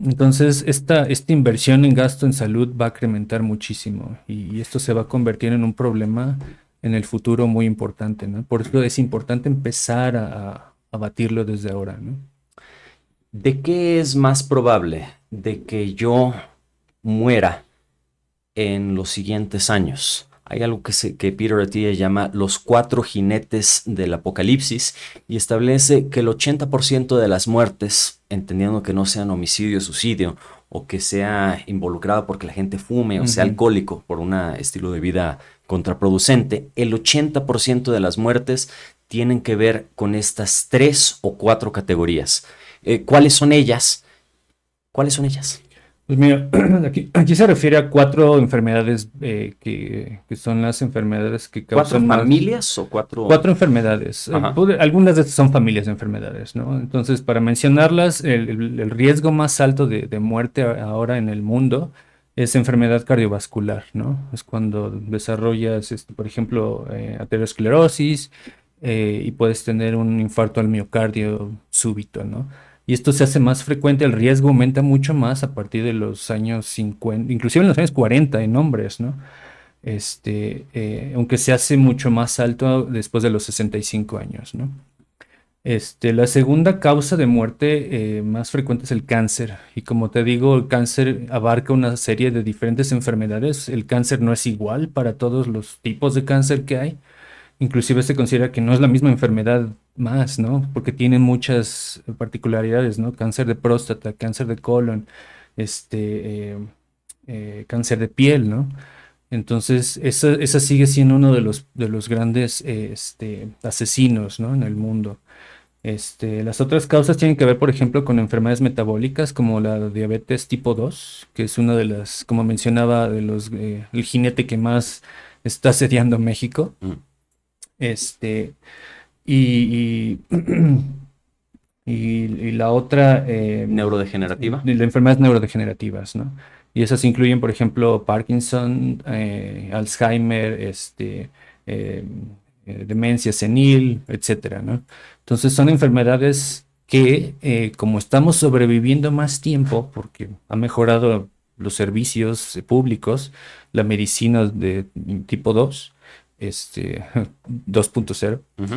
Entonces, esta inversión en gasto en salud va a incrementar muchísimo y esto se va a convertir en un problema en el futuro muy importante, ¿no? Por eso es importante empezar a batirlo desde ahora, ¿no? ¿De qué es más probable? ¿De que yo muera en los siguientes años? Hay algo que Peter Attia llama los 4 jinetes del apocalipsis y establece que el 80% de las muertes, entendiendo que no sean homicidio, suicidio, o que sea involucrado porque la gente fume o sea alcohólico por un estilo de vida contraproducente, el 80% de las muertes tienen que ver con estas 3 o 4 categorías. ¿Cuáles son ellas? ¿Cuáles son ellas? Pues mira, aquí se refiere a 4 enfermedades que son las enfermedades que causan ¿4 familias o 4? 4 enfermedades. Algunas de estas son familias de enfermedades, ¿no? Entonces, para mencionarlas, el riesgo más alto de muerte ahora en el mundo es enfermedad cardiovascular, ¿no? Es cuando desarrollas, por ejemplo, aterosclerosis y puedes tener un infarto al miocardio súbito, ¿no? Y esto se hace más frecuente, el riesgo aumenta mucho más a partir de los años 50, inclusive en los años 40 en hombres, ¿no? aunque se hace mucho más alto después de los 65 años, ¿no? La segunda causa de muerte más frecuente es el cáncer. Y como te digo, el cáncer abarca una serie de diferentes enfermedades. El cáncer no es igual para todos los tipos de cáncer que hay. Inclusive se considera que no es la misma enfermedad más, ¿no? Porque tienen muchas particularidades, ¿no? Cáncer de próstata, cáncer de colon, cáncer de piel, ¿no? Entonces, esa sigue siendo uno de los grandes asesinos, ¿no? En el mundo. Las otras causas tienen que ver, por ejemplo, con enfermedades metabólicas como la diabetes tipo 2, que es una de las, como mencionaba, el jinete que más está asediando México. Mm. Y, y la otra, Neurodegenerativa. de enfermedades neurodegenerativas, ¿no? Y esas incluyen, por ejemplo, Parkinson, Alzheimer, demencia senil, etcétera, ¿no? Entonces son enfermedades que, como estamos sobreviviendo más tiempo, porque ha mejorado los servicios públicos, la medicina de tipo 2, 2.0, Ujú.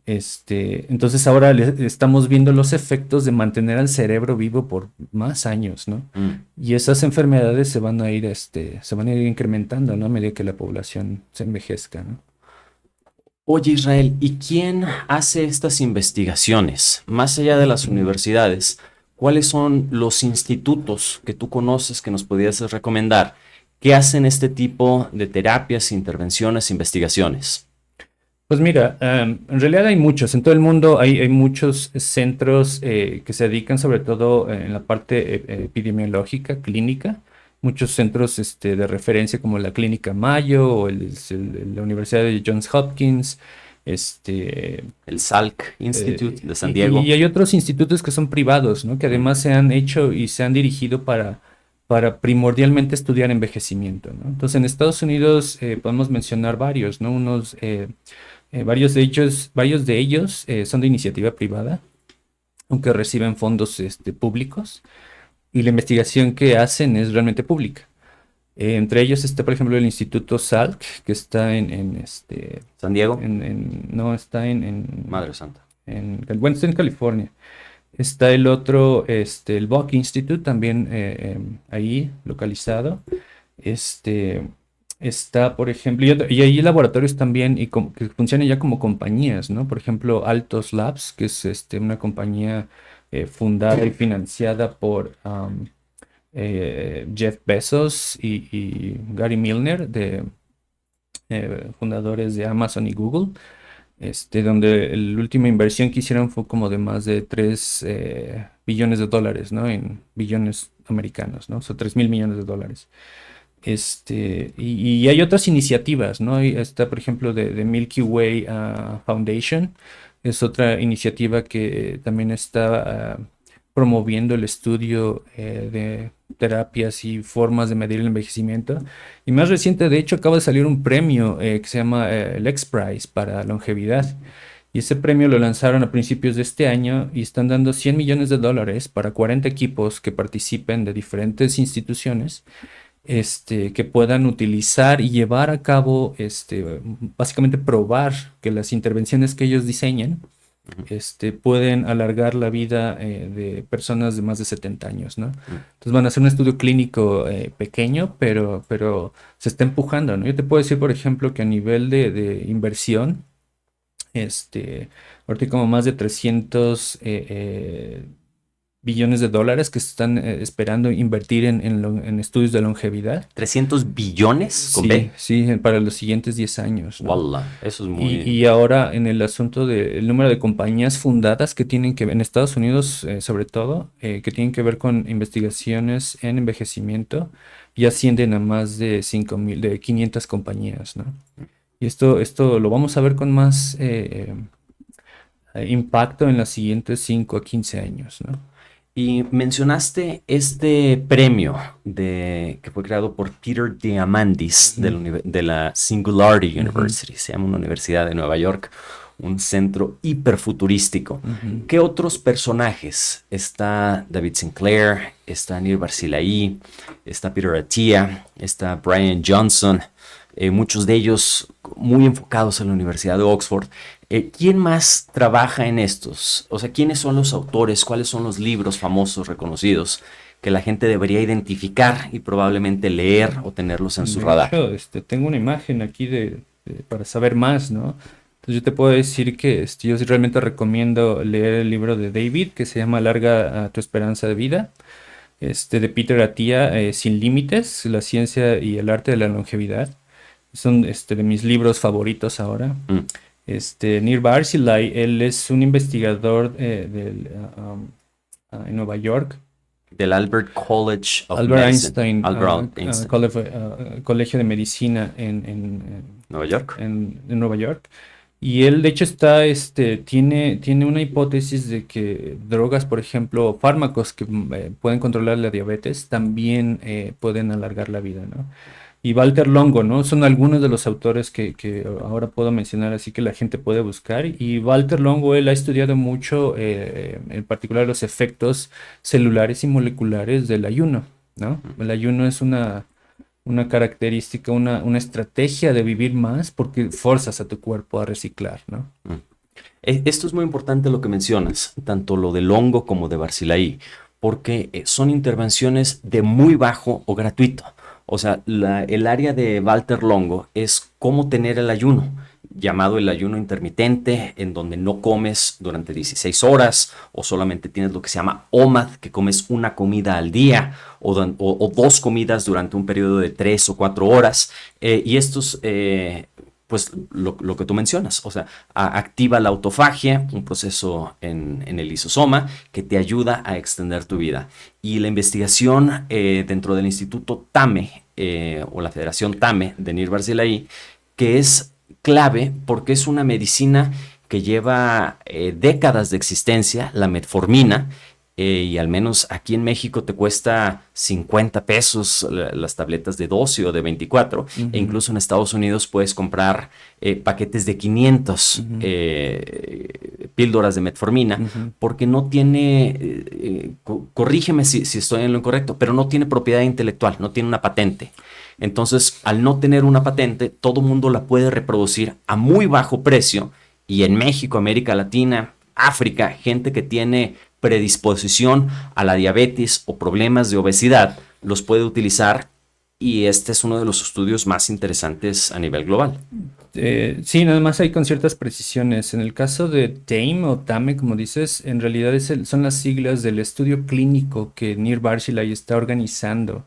entonces ahora estamos viendo los efectos de mantener al cerebro vivo por más años, ¿no? Mm. Y esas enfermedades se van a ir, se van a ir incrementando, ¿no? A medida que la población se envejezca, ¿no? Oye, Israel, ¿y quién hace estas investigaciones? Más allá de las universidades, ¿cuáles son los institutos que tú conoces que nos podrías recomendar que hacen este tipo de terapias, intervenciones, investigaciones? Pues mira, en realidad hay muchos, en todo el mundo hay muchos centros que se dedican sobre todo en la parte epidemiológica, clínica, muchos centros de referencia como la Clínica Mayo o la Universidad de Johns Hopkins, El Salk Institute de San y, Diego. y hay otros institutos que son privados, ¿no? Que además se han hecho y se han dirigido para primordialmente estudiar envejecimiento, ¿no? Entonces en Estados Unidos podemos mencionar varios, ¿no? Varios de ellos son de iniciativa privada, aunque reciben fondos públicos, y la investigación que hacen es realmente pública. Entre ellos está, por ejemplo, el Instituto Salk, que está San Diego. no, está Madre Santa. bueno, está en California. Está el otro, el Buck Institute, también ahí localizado. Está, por ejemplo, y hay laboratorios también que funcionan ya como compañías, ¿no? Por ejemplo, Altos Labs, que es una compañía fundada y financiada por Jeff Bezos y Gary Milner, fundadores de Amazon y Google, donde la última inversión que hicieron fue como de más de 3 billones de dólares, ¿no? En billones americanos, ¿no? O sea, 3 mil millones de dólares. Y hay otras iniciativas, ¿no? Está, por ejemplo, de Milky Way Foundation. Es otra iniciativa que también está promoviendo el estudio de terapias y formas de medir el envejecimiento. Y más reciente, de hecho, acaba de salir un premio que se llama el X-Prize para longevidad. Y ese premio lo lanzaron a principios de este año y están dando 100 millones de dólares para 40 equipos que participen de diferentes instituciones que puedan utilizar y llevar a cabo, básicamente probar que las intervenciones que ellos diseñan, pueden alargar la vida de personas de más de 70 años, ¿no? Entonces van a hacer un estudio clínico pequeño, pero se está empujando, ¿no? Yo te puedo decir, por ejemplo, que a nivel de inversión, ahorita hay como más de 300 billones de dólares que se están esperando invertir en estudios de longevidad. ¿300 billones con Sí, B? sí, para los siguientes 10 años, ¿no? Wallah, eso es muy... Y ahora en el asunto del número de compañías fundadas que tienen que ver, en Estados Unidos sobre todo, que tienen que ver con investigaciones en envejecimiento, ya ascienden a más de 5,000, de 500 compañías, ¿no? Y esto lo vamos a ver con más impacto en los siguientes 5 a 15 años, ¿no? Y mencionaste este premio que fue creado por Peter Diamandis de la Singularity University, se llama una universidad de Nueva York, un centro hiperfuturístico. ¿Qué otros personajes? Está David Sinclair, está Nir Barsilaí, está Peter Attia, está Brian Johnson, muchos de ellos muy enfocados en la Universidad de Oxford. ¿Quién más trabaja en estos? O sea, ¿quiénes son los autores? ¿Cuáles son los libros famosos, reconocidos, que la gente debería identificar y probablemente leer o tenerlos en su De radar? hecho, tengo una imagen aquí para saber más, ¿no? Entonces yo te puedo decir que yo sí realmente recomiendo leer el libro de David, que se llama Alarga tu esperanza de vida, de Peter Attia, Sin límites, la ciencia y el arte de la longevidad. Son de mis libros favoritos ahora. Mm. Nir Barzilai, él es un investigador en Nueva York. Del Albert College of Albert Medicine. Einstein, Albert Einstein. Colegio de Medicina en Nueva York. en Nueva York. Y él, de hecho, tiene una hipótesis de que drogas, por ejemplo, fármacos que pueden controlar la diabetes, también pueden alargar la vida, ¿no? Y Walter Longo, ¿no? Son algunos de los autores que ahora puedo mencionar, así que la gente puede buscar. Y Walter Longo, él ha estudiado mucho, en particular, los efectos celulares y moleculares del ayuno, ¿no? El ayuno es una característica, una estrategia de vivir más porque forzas a tu cuerpo a reciclar, ¿no? Esto es muy importante lo que mencionas, tanto lo de Longo como de Barzilai, porque son intervenciones de muy bajo o gratuito. O sea, el área de Walter Longo es cómo tener el ayuno, llamado el ayuno intermitente, en donde no comes durante 16 horas o solamente tienes lo que se llama OMAD, que comes una comida al día o dos comidas durante un periodo de 3 o 4 horas. Y estos, pues lo que tú mencionas, o sea, activa la autofagia, un proceso en el lisosoma que te ayuda a extender tu vida. Y la investigación dentro del Instituto TAME o la Federación TAME de Nir Barzilai, que es clave porque es una medicina que lleva décadas de existencia, la metformina, y al menos aquí en México te cuesta 50 pesos las tabletas de 12 o de 24, e incluso en Estados Unidos puedes comprar paquetes de 500 píldoras de metformina, porque no tiene, corrígeme si estoy en lo incorrecto, pero no tiene propiedad intelectual, no tiene una patente. Entonces, al no tener una patente, todo mundo la puede reproducir a muy bajo precio, y en México, América Latina, África, gente que tiene predisposición a la diabetes o problemas de obesidad, los puede utilizar, y este es uno de los estudios más interesantes a nivel global. Sí, nada más hay con ciertas precisiones. En el caso de TAME o TAME, como dices, en realidad son las siglas del estudio clínico que Nir Barzilai está organizando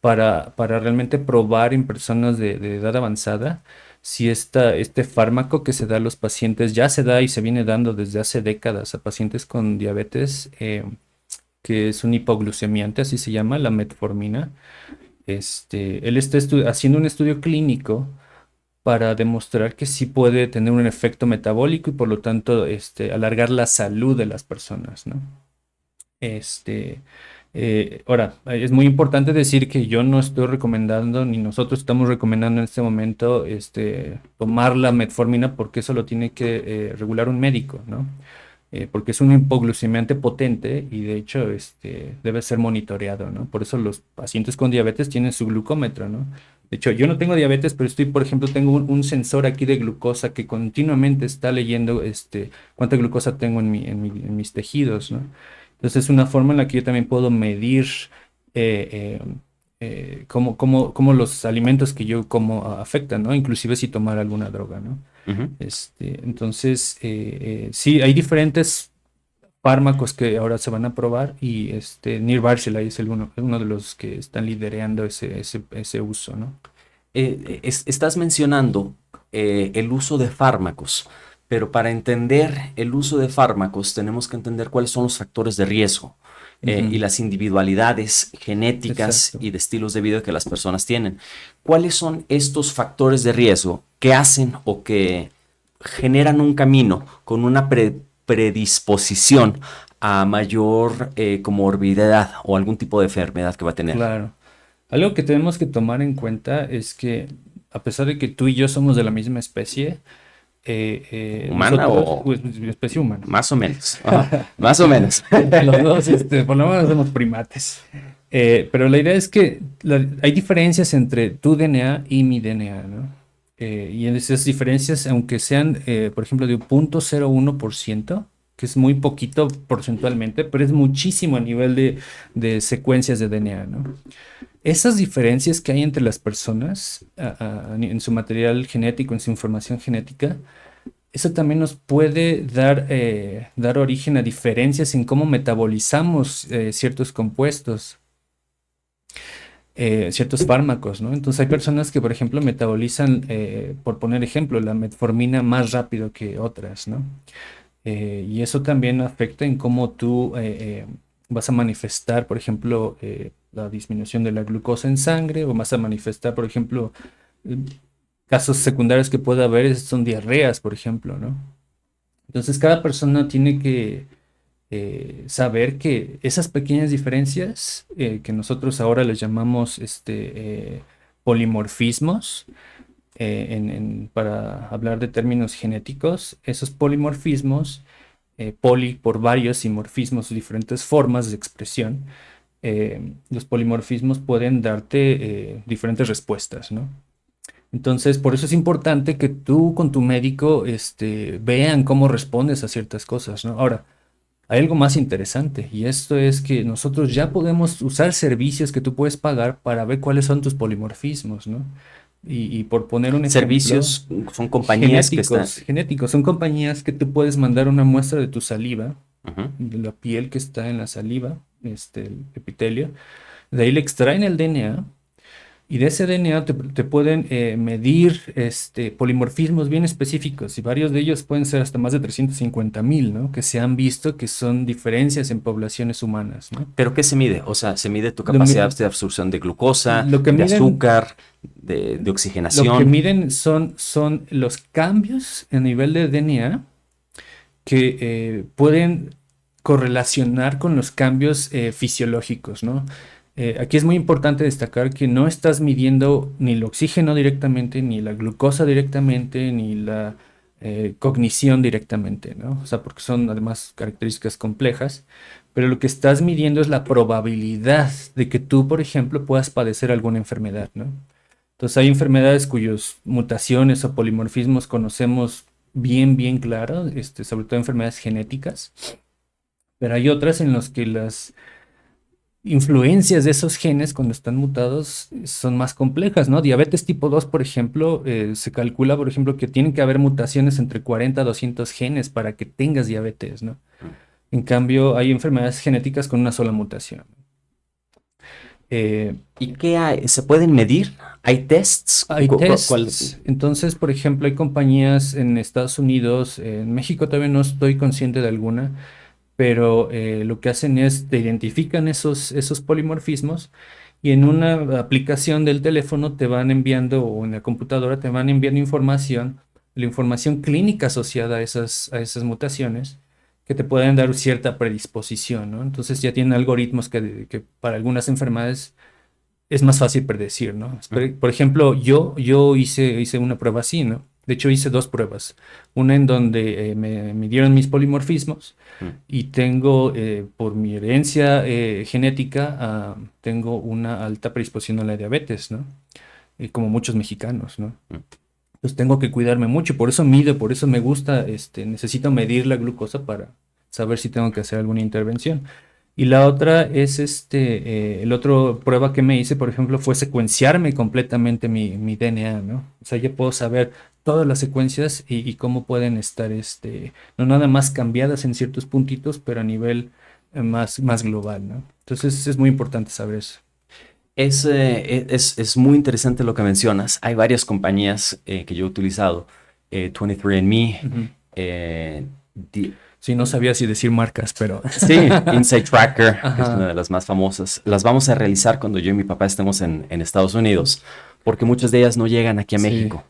para realmente probar en personas de edad avanzada si este fármaco que se da a los pacientes, ya se da y se viene dando desde hace décadas a pacientes con diabetes, que es un hipoglucemiante, así se llama, la metformina. Él está haciendo un estudio clínico para demostrar que sí puede tener un efecto metabólico y por lo tanto alargar la salud de las personas, ¿no? Ahora, es muy importante decir que yo no estoy recomendando, ni nosotros estamos recomendando en este momento, tomar la metformina, porque eso lo tiene que regular un médico, ¿no? Porque es un hipoglucemiante potente y de hecho debe ser monitoreado, ¿no? Por eso los pacientes con diabetes tienen su glucómetro, ¿no? De hecho, yo no tengo diabetes, pero por ejemplo, tengo un sensor aquí de glucosa que continuamente está leyendo cuánta glucosa tengo en mis tejidos, ¿no? Entonces es una forma en la que yo también puedo medir cómo los alimentos que yo como afectan, ¿no? Inclusive si tomar alguna droga, ¿no? Entonces, sí, hay diferentes fármacos que ahora se van a probar y Nir Barzilai es uno de los que están liderando ese uso, ¿no? Estás mencionando el uso de fármacos, pero para entender el uso de fármacos tenemos que entender cuáles son los factores de riesgo y las individualidades genéticas. Exacto. Y de estilos de vida que las personas tienen. ¿Cuáles son estos factores de riesgo que hacen o que generan un camino con una predisposición a mayor comorbilidad o algún tipo de enfermedad que va a tener? Claro. Algo que tenemos que tomar en cuenta es que a pesar de que tú y yo somos de la misma especie, ¿Humana o pues, especie humana. más o menos? Ajá, más o menos. Los dos, por lo menos somos primates. Pero la idea es que hay diferencias entre tu DNA y mi DNA, ¿no? Y en esas diferencias, aunque sean, por ejemplo, de 0.01%, que es muy poquito porcentualmente, pero es muchísimo a nivel de secuencias de DNA, ¿no? Esas diferencias que hay entre las personas en su material genético, en su información genética, eso también nos puede dar origen a diferencias en cómo metabolizamos ciertos compuestos, ciertos fármacos, ¿no? Entonces hay personas que, por ejemplo, metabolizan, por poner ejemplo, la metformina más rápido que otras, ¿no? Y eso también afecta en cómo tú vas a manifestar, por ejemplo, la disminución de la glucosa en sangre, o vas a manifestar, por ejemplo, eh, casos secundarios que puede haber son diarreas, por ejemplo, ¿no? Entonces cada persona tiene que saber que esas pequeñas diferencias que nosotros ahora les llamamos polimorfismos, para hablar de términos genéticos, esos polimorfismos, poli por varios y morfismos, diferentes formas de expresión, los polimorfismos pueden darte diferentes respuestas, ¿no? Entonces, por eso es importante que tú con tu médico vean cómo respondes a ciertas cosas, ¿no? Ahora, hay algo más interesante y esto es que nosotros ya podemos usar servicios que tú puedes pagar para ver cuáles son tus polimorfismos, ¿no? Y por poner un ejemplo, Servicios son compañías que están... genéticos, son compañías que tú puedes mandar una muestra de tu saliva, Ujú. de la piel que está en la saliva, el epitelio, de ahí le extraen el DNA. Y de ese DNA te pueden medir polimorfismos bien específicos y varios de ellos pueden ser hasta más de 350,000, ¿no? Que se han visto que son diferencias en poblaciones humanas, ¿no? ¿Pero qué se mide? O sea, se mide tu Lo mi- capacidad de absorción de glucosa, Lo que de miden, azúcar, de lo que oxigenación. miden son los cambios a nivel de DNA que pueden correlacionar con los cambios fisiológicos, ¿no? Aquí es muy importante destacar que no estás midiendo ni el oxígeno directamente, ni la glucosa directamente, ni la cognición directamente, ¿no? O sea, porque son además características complejas, pero lo que estás midiendo es la probabilidad de que tú, por ejemplo, puedas padecer alguna enfermedad, ¿no? Entonces hay enfermedades cuyas mutaciones o polimorfismos conocemos bien claro, sobre todo enfermedades genéticas, pero hay otras en las que las influencias de esos genes cuando están mutados son más complejas, ¿no? Diabetes tipo 2, por ejemplo, se calcula, por ejemplo, que tienen que haber mutaciones entre 40 a 200 genes para que tengas diabetes, ¿no? En cambio, hay enfermedades genéticas con una sola mutación. ¿Y qué hay? ¿Se pueden medir? ¿Hay tests? Hay ¿Cuál? tests. Entonces, por ejemplo, hay compañías en Estados Unidos, en México todavía no estoy consciente de alguna, pero lo que hacen es te identifican esos polimorfismos y en una aplicación del teléfono te van enviando, o en la computadora te van enviando información, la información clínica asociada a esas mutaciones que te pueden dar cierta predisposición, ¿no? Entonces ya tienen algoritmos que para algunas enfermedades es más fácil predecir, ¿no? Por ejemplo, yo hice una prueba así, ¿no? De hecho, hice dos pruebas. Una en donde me midieron mis polimorfismos Mm. y tengo, por mi herencia genética, tengo una alta predisposición a la diabetes, ¿no? Como muchos mexicanos, ¿no? Mm. Entonces tengo que cuidarme mucho, por eso mido, por eso me gusta, necesito medir la glucosa para saber si tengo que hacer alguna intervención. Y la otra es el otro prueba que me hice, por ejemplo, fue secuenciarme completamente mi DNA, ¿no? O sea, ya puedo saber todas las secuencias y cómo pueden estar, no nada más cambiadas en ciertos puntitos, pero a nivel más global, ¿no? Entonces es muy importante saber eso. Es muy interesante lo que mencionas. Hay varias compañías que yo he utilizado. 23andMe, Ujú. eh, Sí, no sabía si decir marcas, pero sí, Inside Tracker, que es ajá. una de las más famosas. Las vamos a realizar cuando yo y mi papá estemos en Estados Unidos, porque muchas de ellas no llegan aquí a Sí. México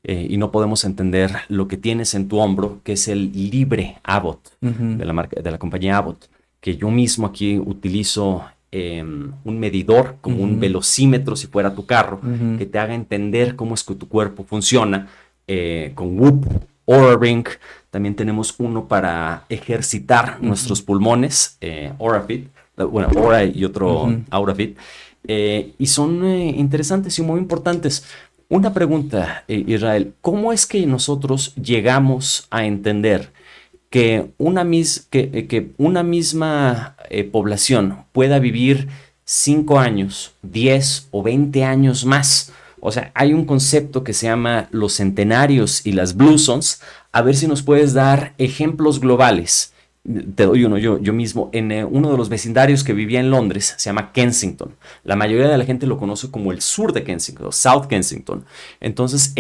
y no podemos entender lo que tienes en tu hombro, que es el Libre Abbott Ujú. de la compañía Abbott, que yo mismo aquí utilizo un medidor como un Ujú. velocímetro si fuera tu carro, Ujú. que te haga entender cómo es que tu cuerpo funciona con Whoop, Oura Ring. También tenemos uno para ejercitar nuestros pulmones, Oura Fit, bueno, Aura y otro Ujú. Aura Fit, y son interesantes y muy importantes. Una pregunta, Israel, ¿cómo es que nosotros llegamos a entender que una misma población pueda vivir 5 años, 10 o 20 años más? O sea, hay un concepto que se llama los centenarios y las Blue Zones. A ver si nos puedes dar ejemplos globales. Te doy uno yo mismo. En uno de los vecindarios que vivía en Londres, se llama Kensington. La mayoría de la gente lo conoce como el sur de Kensington, South Kensington. Entonces,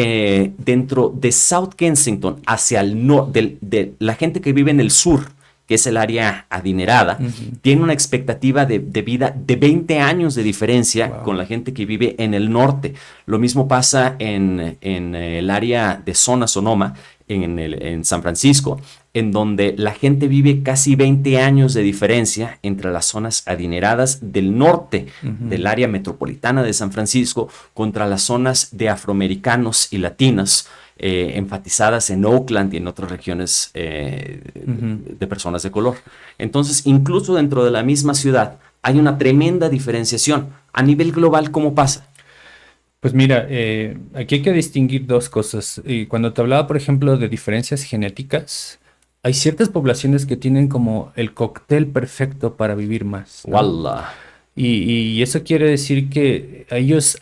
dentro de South Kensington, hacia el norte, de la gente que vive en el sur, que es el área adinerada, Ujú. tiene una expectativa de vida de 20 años de diferencia Wow. con la gente que vive en el norte. Lo mismo pasa en el área de zona Sonoma, en San Francisco, en donde la gente vive casi 20 años de diferencia entre las zonas adineradas del norte Ujú. del área metropolitana de San Francisco contra las zonas de afroamericanos y latinos, enfatizadas en Oakland y en otras regiones Ujú. de personas de color. Entonces, incluso dentro de la misma ciudad hay una tremenda diferenciación. A nivel global, ¿cómo pasa? Pues mira, aquí hay que distinguir dos cosas. Y cuando te hablaba, por ejemplo, de diferencias genéticas, hay ciertas poblaciones que tienen como el cóctel perfecto para vivir más, ¿no? Wallah. Y eso quiere decir que ellos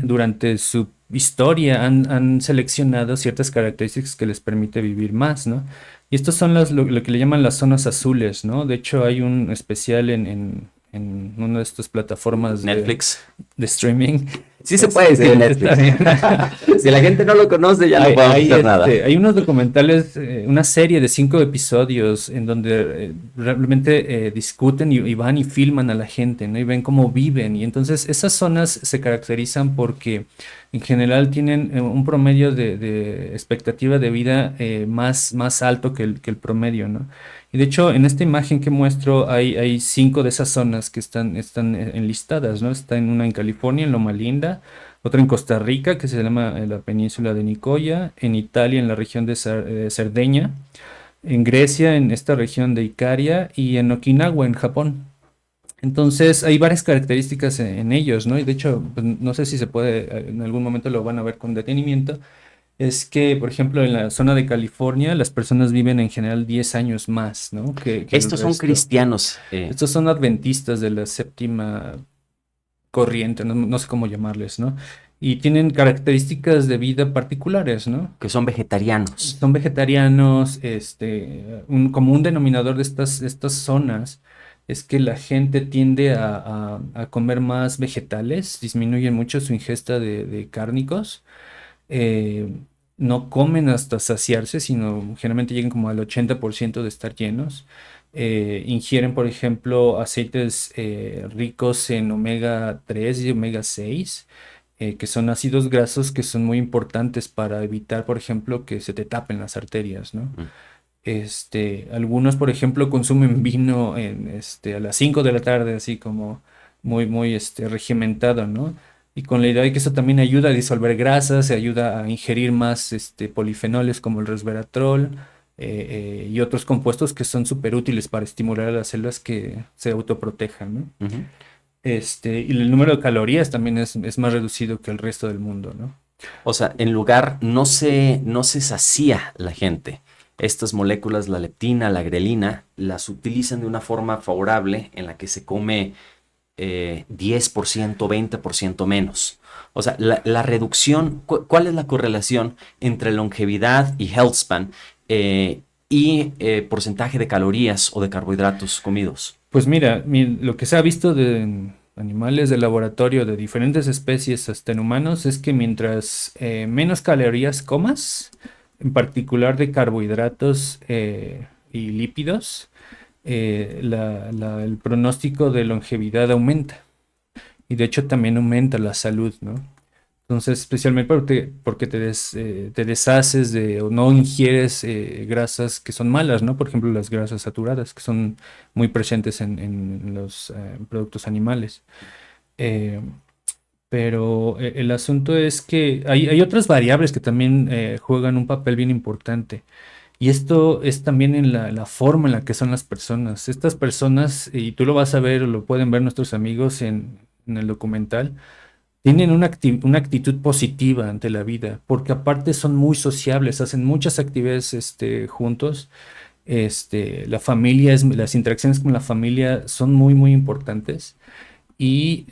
durante su historia, han seleccionado ciertas características que les permite vivir más, ¿no? Y estos son lo que le llaman las zonas azules, ¿no? De hecho, hay un especial en una de estas plataformas Netflix. de streaming. Sí se puede decir Está Netflix. bien. Si la gente no lo conoce, ya no podemos hacer nada. Hay unos documentales, una serie de 5 episodios en donde realmente discuten y van y filman a la gente, ¿no? Y ven cómo viven. Y entonces esas zonas se caracterizan porque en general tienen un promedio de expectativa de vida más alto que el promedio, ¿no? Y de hecho, en esta imagen que muestro hay 5 de esas zonas que están enlistadas, ¿no? Está en una en California, en Loma Linda, otra en Costa Rica, que se llama la península de Nicoya, en Italia, en la región de Cerdeña, en Grecia, en esta región de Icaria, y en Okinawa, en Japón. Entonces, hay varias características en ellos, ¿no? Y de hecho, pues, no sé si se puede, en algún momento lo van a ver con detenimiento. Es que, por ejemplo, en la zona de California, las personas viven en general 10 años más, ¿no? Que el Estos son resto. cristianos. Estos son adventistas de la séptima corriente, no sé cómo llamarles, ¿no? Y tienen características de vida particulares, ¿no? Que son vegetarianos. Son vegetarianos, como un denominador de estas zonas es que la gente tiende a comer más vegetales, disminuyen mucho su ingesta de cárnicos, eh, no comen hasta saciarse, sino generalmente llegan como al 80% de estar llenos. Ingieren, por ejemplo, aceites ricos en omega 3 y omega 6, que son ácidos grasos que son muy importantes para evitar, por ejemplo, que se te tapen las arterias, ¿no? Mm. Algunos, por ejemplo, consumen vino a las 5 de la tarde, así como muy regimentado, ¿no? Y con la idea de que eso también ayuda a disolver grasas, se ayuda a ingerir más polifenoles como el resveratrol, y otros compuestos que son súper útiles para estimular a las células que se autoprotejan, ¿no? Ujú. Y el número de calorías también es más reducido que el resto del mundo, ¿no? O sea, en lugar, no se sacía la gente. Estas moléculas, la leptina, la grelina, las utilizan de una forma favorable en la que se come 10%, 20% menos. O sea, la reducción, ¿cuál es la correlación entre longevidad y health span y porcentaje de calorías o de carbohidratos comidos? Pues mira, lo que se ha visto de animales de laboratorio de diferentes especies hasta en humanos es que mientras menos calorías comas, en particular de carbohidratos y lípidos, el pronóstico de longevidad aumenta. Y de hecho también aumenta la salud, ¿no? Entonces, especialmente porque te deshaces o no ingieres grasas que son malas, ¿no? Por ejemplo, las grasas saturadas, que son muy presentes en los productos animales. Eh, pero el asunto es que hay otras variables que también juegan un papel bien importante. Y esto es también en la forma en la que son las personas. Estas personas, y tú lo vas a ver, o lo pueden ver nuestros amigos en el documental, tienen una actitud positiva ante la vida, porque aparte son muy sociables, hacen muchas actividades juntos. La familia, las interacciones con la familia son muy, muy importantes. Y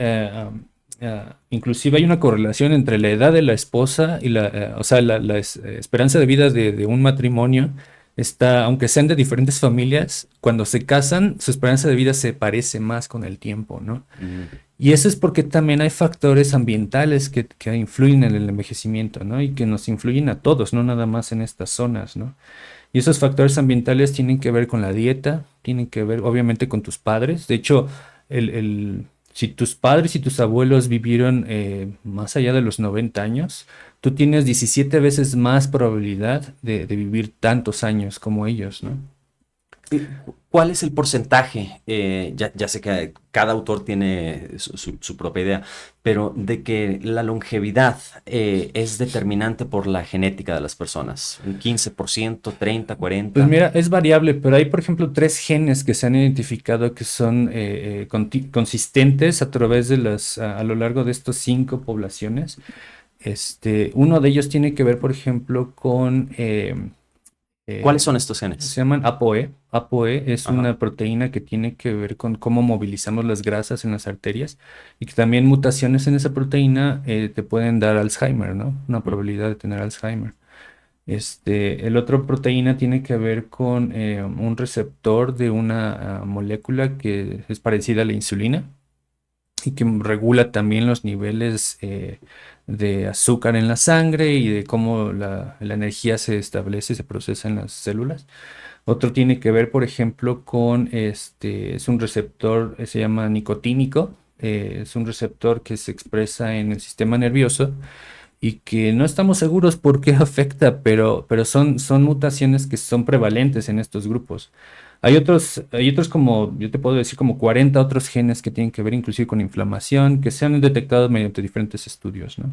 inclusive hay una correlación entre la edad de la esposa y o sea, esperanza de vida de un matrimonio está, aunque sean de diferentes familias, cuando se casan, su esperanza de vida se parece más con el tiempo, ¿no? Y eso es porque también hay factores ambientales que influyen en el envejecimiento, ¿no? Y que nos influyen a todos, no nada más en estas zonas, ¿no? Y esos factores ambientales tienen que ver con la dieta, tienen que ver obviamente con tus padres. De hecho, si tus padres y tus abuelos vivieron más allá de los 90 años, tú tienes 17 veces más probabilidad de vivir tantos años como ellos, ¿no? ¿Cuál es el porcentaje? Ya sé que cada autor tiene su propia idea, pero de que la longevidad es determinante por la genética de las personas. ¿Un 15%, 30, 40? Pues mira, es variable, pero hay, por ejemplo, 3 genes que se han identificado que son consistentes a través de a lo largo de estos 5 poblaciones. Uno de ellos tiene que ver, por ejemplo, con ¿Cuáles son estos genes? se llaman ApoE. ApoE es Ajá. una proteína que tiene que ver con cómo movilizamos las grasas en las arterias y que también mutaciones en esa proteína te pueden dar Alzheimer, ¿no? Una probabilidad de tener Alzheimer. El otro proteína tiene que ver con un receptor de una molécula que es parecida a la insulina y que regula también los niveles de azúcar en la sangre y de cómo la energía se establece y se procesa en las células. Otro tiene que ver, por ejemplo, con es un receptor, se llama nicotínico, es un receptor que se expresa en el sistema nervioso y que no estamos seguros por qué afecta, pero son mutaciones que son prevalentes en estos grupos. Hay otros como, yo te puedo decir, como 40 otros genes que tienen que ver inclusive con inflamación, que se han detectado mediante diferentes estudios, ¿no?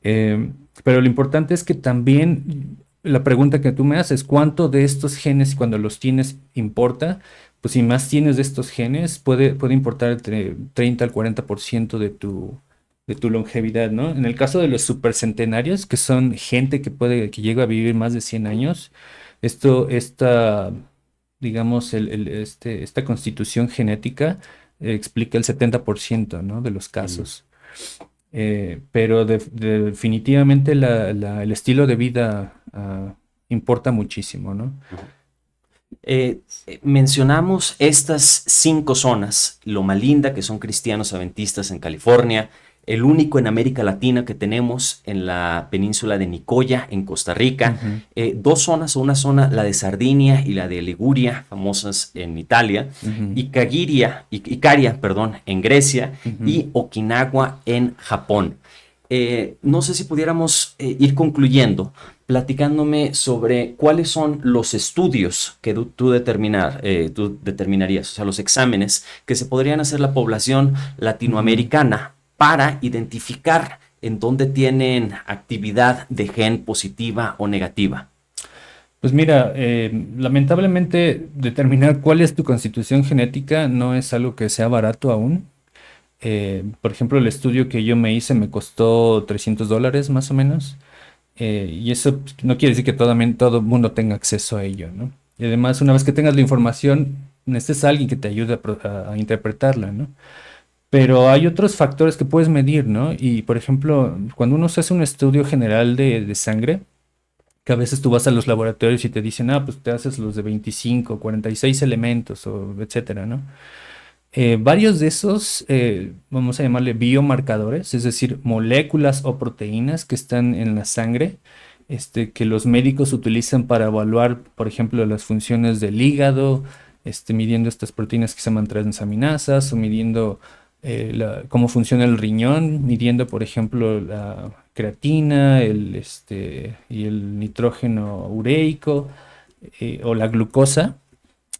Pero lo importante es que también la pregunta que tú me haces, ¿cuánto de estos genes cuando los tienes importa? Pues si más tienes de estos genes, puede importar entre 30 al 40% de tu longevidad, ¿no? En el caso de los supercentenarios, que son gente que llega a vivir más de 100 años, esta, digamos, esta constitución genética explica el 70%, ¿no? De los casos. Pero definitivamente el estilo de vida importa muchísimo, ¿no? Mencionamos estas 5 zonas: Loma Linda, que son cristianos adventistas en California, el único en América Latina que tenemos en la península de Nicoya, en Costa Rica, 2 zonas, o una zona, la de Sardinia y la de Liguria, famosas en Italia, Icaria, perdón, en Grecia, y Okinawa en Japón. No sé si pudiéramos ir concluyendo, platicándome sobre cuáles son los estudios que tú determinarías, o sea, los exámenes que se podrían hacer la población latinoamericana para identificar en dónde tienen actividad de gen positiva o negativa. Pues mira, lamentablemente determinar cuál es tu constitución genética no es algo que sea barato aún. Por ejemplo, el estudio que yo me hice me costó $300 más o menos. Y eso no quiere decir que todo el mundo tenga acceso a ello, ¿no? Y además, una vez que tengas la información, necesitas a alguien que te ayude a interpretarla, ¿no? Pero hay otros factores que puedes medir, ¿no? Y por ejemplo, cuando uno se hace un estudio general de sangre, que a veces tú vas a los laboratorios y te dicen, pues te haces los de 25, 46 elementos, o etcétera, ¿no? Varios de esos, vamos a llamarle biomarcadores, es decir, moléculas o proteínas que están en la sangre, que los médicos utilizan para evaluar, por ejemplo, las funciones del hígado, midiendo estas proteínas que se llaman transaminasas, o midiendo cómo funciona el riñón, midiendo, por ejemplo, la creatina, y el nitrógeno ureico, o la glucosa.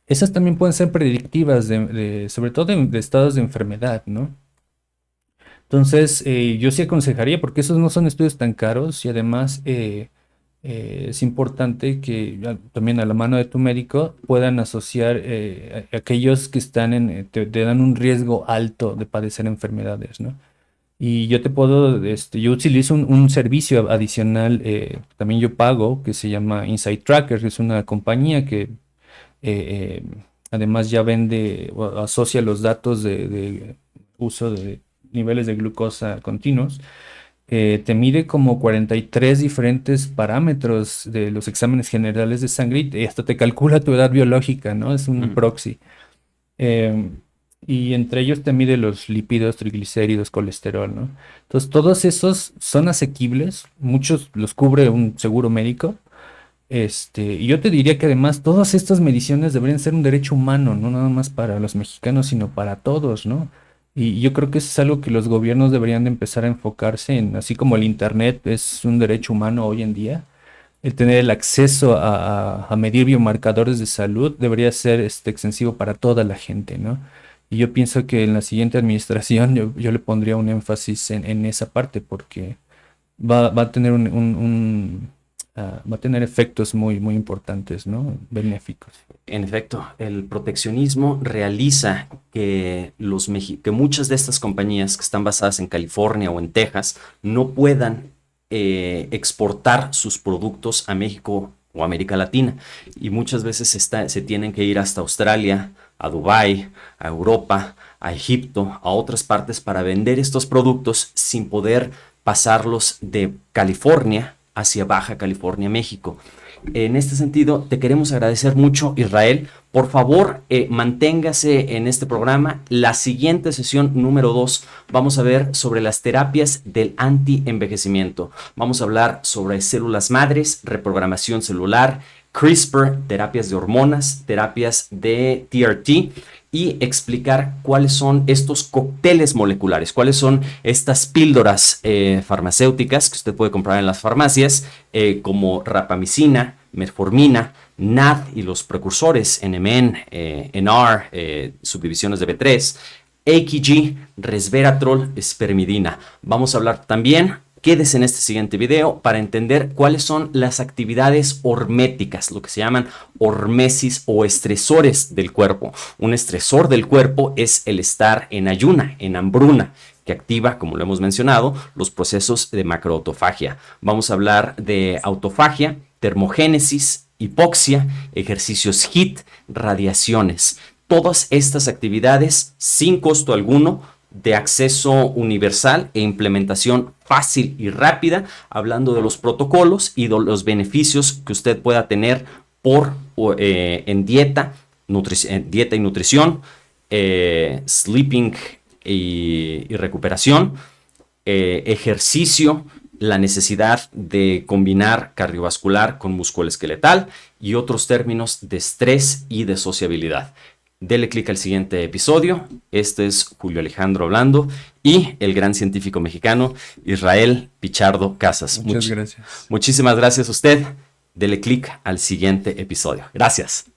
Esas también pueden ser predictivas sobre todo de estados de enfermedad, ¿no? Entonces, yo sí aconsejaría, porque esos no son estudios tan caros y además es importante que también a la mano de tu médico puedan asociar aquellos que están te dan un riesgo alto de padecer enfermedades, ¿no? Y yo te puedo, yo utilizo un servicio adicional, también yo pago, que se llama Insight Tracker, que es una compañía que eh, además ya vende o asocia los datos de uso de niveles de glucosa continuos. Te mide como 43 diferentes parámetros de los exámenes generales de sangre y hasta te calcula tu edad biológica, ¿no? Es un proxy. Y entre ellos te mide los lípidos, triglicéridos, colesterol, ¿no? Entonces, todos esos son asequibles, muchos los cubre un seguro médico. Y yo te diría que además todas estas mediciones deberían ser un derecho humano, no nada más para los mexicanos, sino para todos, ¿no? Y yo creo que eso es algo que los gobiernos deberían de empezar a enfocarse en, así como el Internet es un derecho humano hoy en día, el tener el acceso a medir biomarcadores de salud debería ser extensivo para toda la gente, ¿no? Y yo pienso que en la siguiente administración yo le pondría un énfasis en esa parte porque va a tener va a tener efectos muy, muy importantes, ¿no? Benéficos. En efecto, el proteccionismo realiza que, que muchas de estas compañías que están basadas en California o en Texas no puedan exportar sus productos a México o América Latina. Y muchas veces se tienen que ir hasta Australia, a Dubái, a Europa, a Egipto, a otras partes para vender estos productos sin poder pasarlos de California hacia Baja California, México. En este sentido, te queremos agradecer mucho, Israel. Por favor, manténgase en este programa. La siguiente sesión número 2 vamos a ver sobre las terapias del anti-envejecimiento. Vamos a hablar sobre células madres, reprogramación celular, CRISPR, terapias de hormonas, terapias de TRT y explicar cuáles son estos cócteles moleculares, cuáles son estas píldoras farmacéuticas que usted puede comprar en las farmacias, como rapamicina, metformina, NAD y los precursores NMN, NR, subdivisiones de B3, AKG, resveratrol, espermidina. Vamos a hablar también. Quédese en este siguiente video para entender cuáles son las actividades horméticas, lo que se llaman hormesis o estresores del cuerpo. Un estresor del cuerpo es el estar en ayuna, en hambruna, que activa, como lo hemos mencionado, los procesos de macroautofagia. Vamos a hablar de autofagia, termogénesis, hipoxia, ejercicios HIIT, radiaciones. Todas estas actividades sin costo alguno, de acceso universal e implementación fácil y rápida, hablando de los protocolos y de los beneficios que usted pueda tener en dieta y nutrición, sleeping y recuperación, ejercicio, la necesidad de combinar cardiovascular con musculoesqueletal y otros términos de estrés y de sociabilidad. Dele clic al siguiente episodio. Este es Julio Alejandro hablando y el gran científico mexicano Israel Pichardo Casas. Muchas gracias. Muchísimas gracias a usted. Dele clic al siguiente episodio. Gracias.